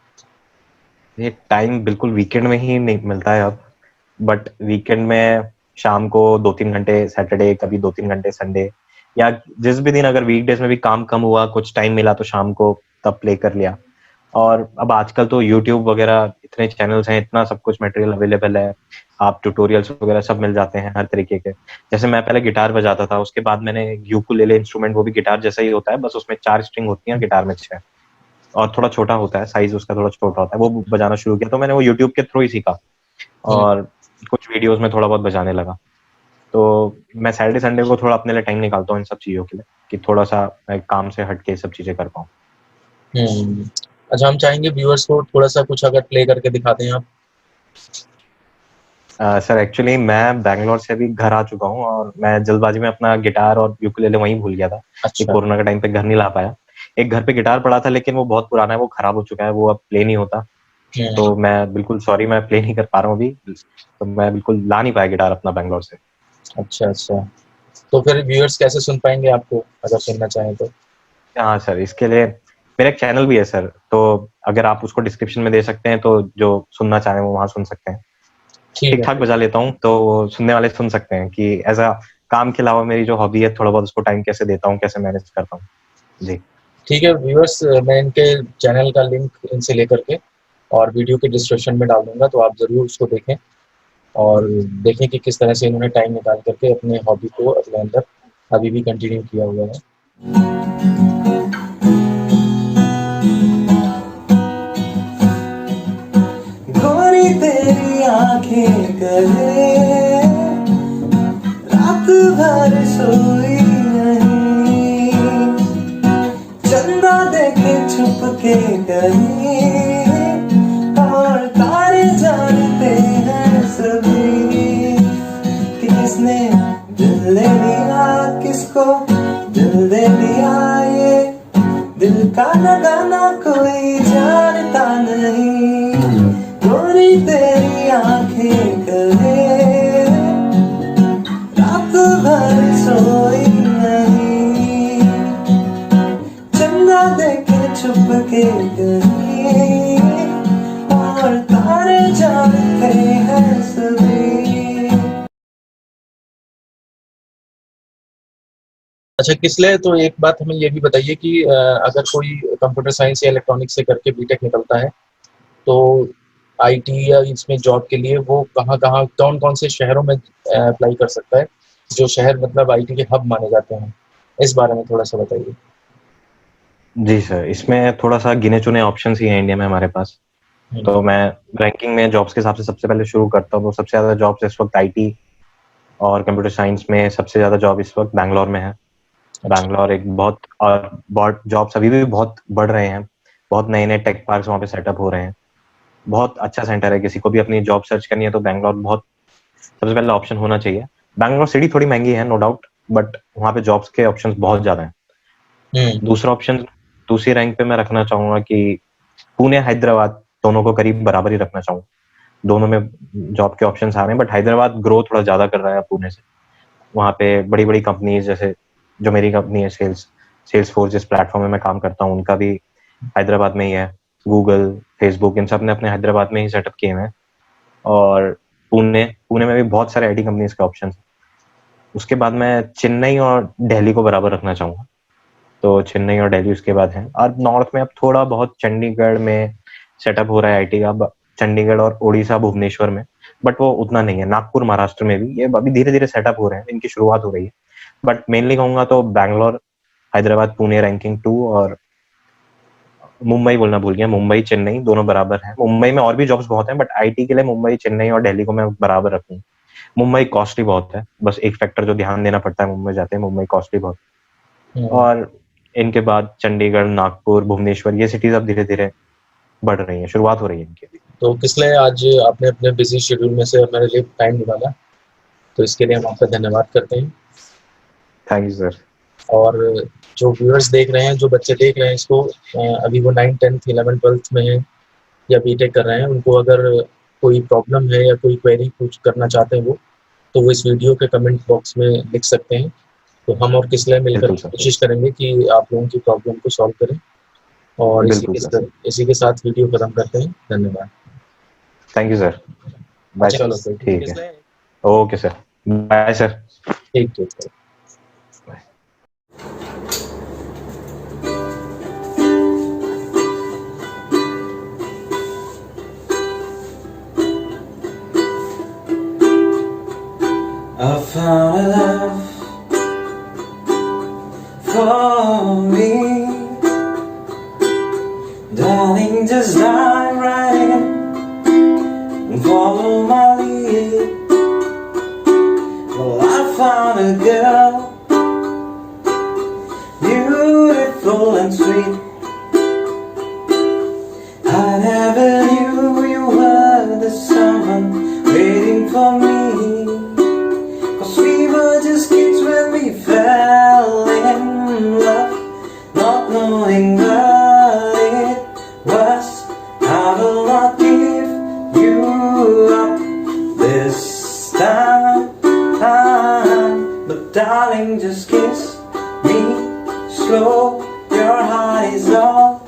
Speaker 2: ये टाइम बिल्कुल वीकेंड में ही नहीं मिलता है अब, बट वीकेंड में शाम को 2-3 घंटे सैटरडे, कभी 2-3 घंटे संडे, या जिस भी दिन अगर वीकडेज में भी काम कम हुआ, कुछ टाइम मिला तो शाम को तब प्ले कर लिया। और अब आजकल तो यूट्यूब वगैरह इतने चैनल्स हैं, इतना सब कुछ मटेरियल अवेलेबल है, आप ट्यूटोरियल्स वगैरह सब मिल जाते हैं हर तरीके के। जैसे मैं पहले गिटार बजाता था, उसके बाद मैंने यूकुलेले इंस्ट्रूमेंट, वो भी गिटार जैसा ही होता है, बस उसमें 4 स्ट्रिंग होती हैं, गिटार में 6, और थोड़ा छोटा होता है, साइज उसका थोड़ा छोटा होता है, वो बजाना शुरू किया। तो मैंने वो यूट्यूब के थ्रू ही सीखा,
Speaker 1: हम्म,
Speaker 2: और कुछ वीडियोस में थोड़ा बहुत बजाने लगा। तो मैं सैटरडे संडे को थोड़ा अपने लिए टाइम निकालता हूँ इन सब चीज़ों के लिए, कि थोड़ा सा मैं काम से हट के ये सब चीज़ें कर पाऊँ।
Speaker 1: हम्म। अच्छा, हम चाहेंगे व्यूअर्स को थोड़ा सा कुछ अगर प्ले करके दिखा दें आप।
Speaker 2: सर एक्चुअली मैं बैंगलोर से अभी घर आ चुका हूँ, और मैं जल्दबाजी में अपना गिटार और यूकुलेले वहीं भूल गया था, कि
Speaker 1: अच्छा।
Speaker 2: कोरोना के टाइम पे घर नहीं ला पाया। एक घर पे गिटार पड़ा था, लेकिन वो बहुत पुराना है, वो खराब हो चुका है, वो अब प्ले नहीं होता।
Speaker 1: हम्म,
Speaker 2: तो मैं बिल्कुल सॉरी, मैं प्ले नहीं कर पा रहा हूँ अभी, तो मैं बिल्कुल ला नहीं पाया गिटार अपना बैंगलोर से।
Speaker 1: अच्छा अच्छा। तो फिर व्यूअर्स कैसे सुन पाएंगे आपको, अगर सुनना चाहें तो?
Speaker 2: हाँ सर, इसके लिए मेरा एक चैनल भी है सर, तो अगर आप उसको डिस्क्रिप्शन में दे सकते हैं तो जो सुनना चाहें वो वहाँ सुन सकते हैं।
Speaker 1: ठीक
Speaker 2: ठीक
Speaker 1: है,
Speaker 2: ठाक
Speaker 1: ठीक
Speaker 2: बजा
Speaker 1: है।
Speaker 2: लेता हूँ, तो वो सुनने वाले सुन सकते हैं कि एज अ काम के अलावा मेरी जो हॉबी है, थोड़ा बहुत उसको टाइम कैसे देता हूँ, कैसे मैनेज करता हूँ। जी
Speaker 1: ठीक है व्यूअर्स, मैं इनके चैनल का लिंक इनसे लेकर के और वीडियो के डिस्क्रिप्शन में डाल दूंगा, तो आप ज़रूर उसको देखें और देखें कि किस तरह से इन्होंने टाइम निकाल करके अपने हॉबी को अपने अंदर अभी भी कंटिन्यू किया हुआ है।
Speaker 3: गोरी तेरी आंखें गले, रात भर सोई नहीं, चंदा देखे छुप के कहीं, और तारे जानते हैं सभी कि किसने दिल ले लिया, किसको दिल दे दिया, ये दिल का लगाना कोई जानता नहीं। गोरी तेरी आंखें गले, रात भर सोई नहीं, चंदा देखे छुप के कहीं, और तारे जानते हैं सभी।
Speaker 1: अच्छा किसले, तो एक बात हमें ये भी बताइए कि अगर कोई कंप्यूटर साइंस या इलेक्ट्रॉनिक्स से करके बीटेक निकलता है, तो आईटी या इसमें जॉब के लिए वो कहाँ-कहाँ, कौन-कौन से शहरों में अप्लाई कर सकता है? जो शहर मतलब आईटी के हब माने जाते हैं। इस बारे में थोड़ा-सा बताइए।
Speaker 2: जी सर, इसमें थोड़ा सा गिने चुने ऑप्शंस ही हैं इंडिया में हमारे पास।
Speaker 1: हुँ,
Speaker 2: तो मैं रैंकिंग में जॉब्स के हिसाब से सबसे पहले शुरू करता हूँ, तो सबसे ज़्यादा जॉब्स इस वक्त आईटी और कंप्यूटर साइंस में सबसे ज़्यादा जॉब इस वक्त बैंगलोर में है।
Speaker 1: अच्छा।
Speaker 2: बैंगलोर एक बहुत, और बहुत जॉब्स अभी भी बहुत बढ़ रहे हैं, बहुत नए नए टेक पार्क्स वहाँ पे सेटअप हो रहे हैं। बहुत अच्छा सेंटर है, किसी को भी अपनी जॉब सर्च करनी है तो बैंगलोर बहुत सबसे पहला ऑप्शन होना चाहिए। बैंगलोर सिटी थोड़ी महंगी है, नो डाउट, बट वहाँ पे जॉब्स के ऑप्शंस बहुत ज़्यादा हैं।
Speaker 1: हुँ,
Speaker 2: दूसरा ऑप्शन, दूसरी रैंक पे मैं रखना चाहूँगा कि पुणे हैदराबाद दोनों को करीब बराबर ही रखना चाहूँगा। दोनों में जॉब के ऑप्शंस आ रहे हैं, बट हैदराबाद ग्रो थोड़ा ज़्यादा कर रहा है पुणे से। वहाँ पे बड़ी बड़ी कंपनीज, जैसे जो मेरी कंपनी है सेल्स फोर्स, जिस प्लेटफॉर्म में मैं काम करता हूँ, उनका भी हैदराबाद में ही है। गूगल, फेसबुक, इन सब ने अपने हैदराबाद में ही सेटअप किए हुए हैं। और पुणे पुणे में भी बहुत सारे आईटी कंपनीज के ऑप्शन। उसके बाद मैं चेन्नई और दिल्ली को बराबर रखना चाहूँगा, तो चेन्नई और दिल्ली उसके बाद है। और नॉर्थ में अब थोड़ा बहुत चंडीगढ़ में सेटअप हो रहा है आईटी का, चंडीगढ़ और उड़ीसा भुवनेश्वर में, बट वो उतना नहीं है। नागपुर महाराष्ट्र में भी ये अभी धीरे धीरे सेटअप हो रहे हैं, इनकी शुरुआत हो रही है। बट मेनली कहूंगा तो बैंगलोर, हैदराबाद, पुणे रैंकिंग 2, और मुंबई बोलना भूल गया, मुंबई चेन्नई दोनों बराबर हैं। मुंबई में और भी जॉब्स बहुत हैं, बट आईटी के लिए मुंबई, चेन्नई और दिल्ली को मैं बराबर रखूँ। मुंबई कॉस्टली बहुत है, बस एक फैक्टर जो ध्यान देना पड़ता है मुंबई जाते हैं, मुंबई कॉस्टली बहुत।
Speaker 1: हुँ।
Speaker 2: और इनके बाद चंडीगढ़, नागपुर, भुवनेश्वर, ये सिटीज अब धीरे धीरे बढ़ रही हैं, शुरुआत हो रही है इनकी भी।
Speaker 1: तो किसले आज आपने अपने बिज़ी शेड्यूल में से मेरे लिए टाइम निकाला, तो इसके लिए हम आपका धन्यवाद करते हैं।
Speaker 2: Thank you sir.
Speaker 1: और जो व्यूअर्स देख रहे हैं, जो बच्चे देख रहे हैं इसको, अभी वो 9th 10th 11th 12th में हैं या बीटेक कर रहे हैं, उनको अगर कोई प्रॉब्लम है या कोई क्वेरी कुछ करना चाहते हैं वो, तो वो इस वीडियो के कमेंट बॉक्स में लिख सकते हैं। तो हम और किसलय मिलकर
Speaker 2: बिल्कुल सर।
Speaker 1: कोशिश करेंगे कि आप लोगों की प्रॉब्लम को सॉल्व करें। और
Speaker 2: बिल्कुल सर।
Speaker 1: इसी के साथ वीडियो खत्म करते हैं। धन्यवाद।
Speaker 2: Thank you sir. बाय
Speaker 1: चलो
Speaker 2: सर।
Speaker 1: फिर,
Speaker 2: ठीक है, ओके सर, बाय सर।
Speaker 1: ठीक ठीक।
Speaker 3: I found a love for me, darling, just dive right in and follow my lead. Well, I found a girl, beautiful and sweet. I never knew you were the someone waiting for me. We were just kids when we fell in love, not knowing what it was. I will not give you up this time, but darling, just kiss me slow. Your heart is all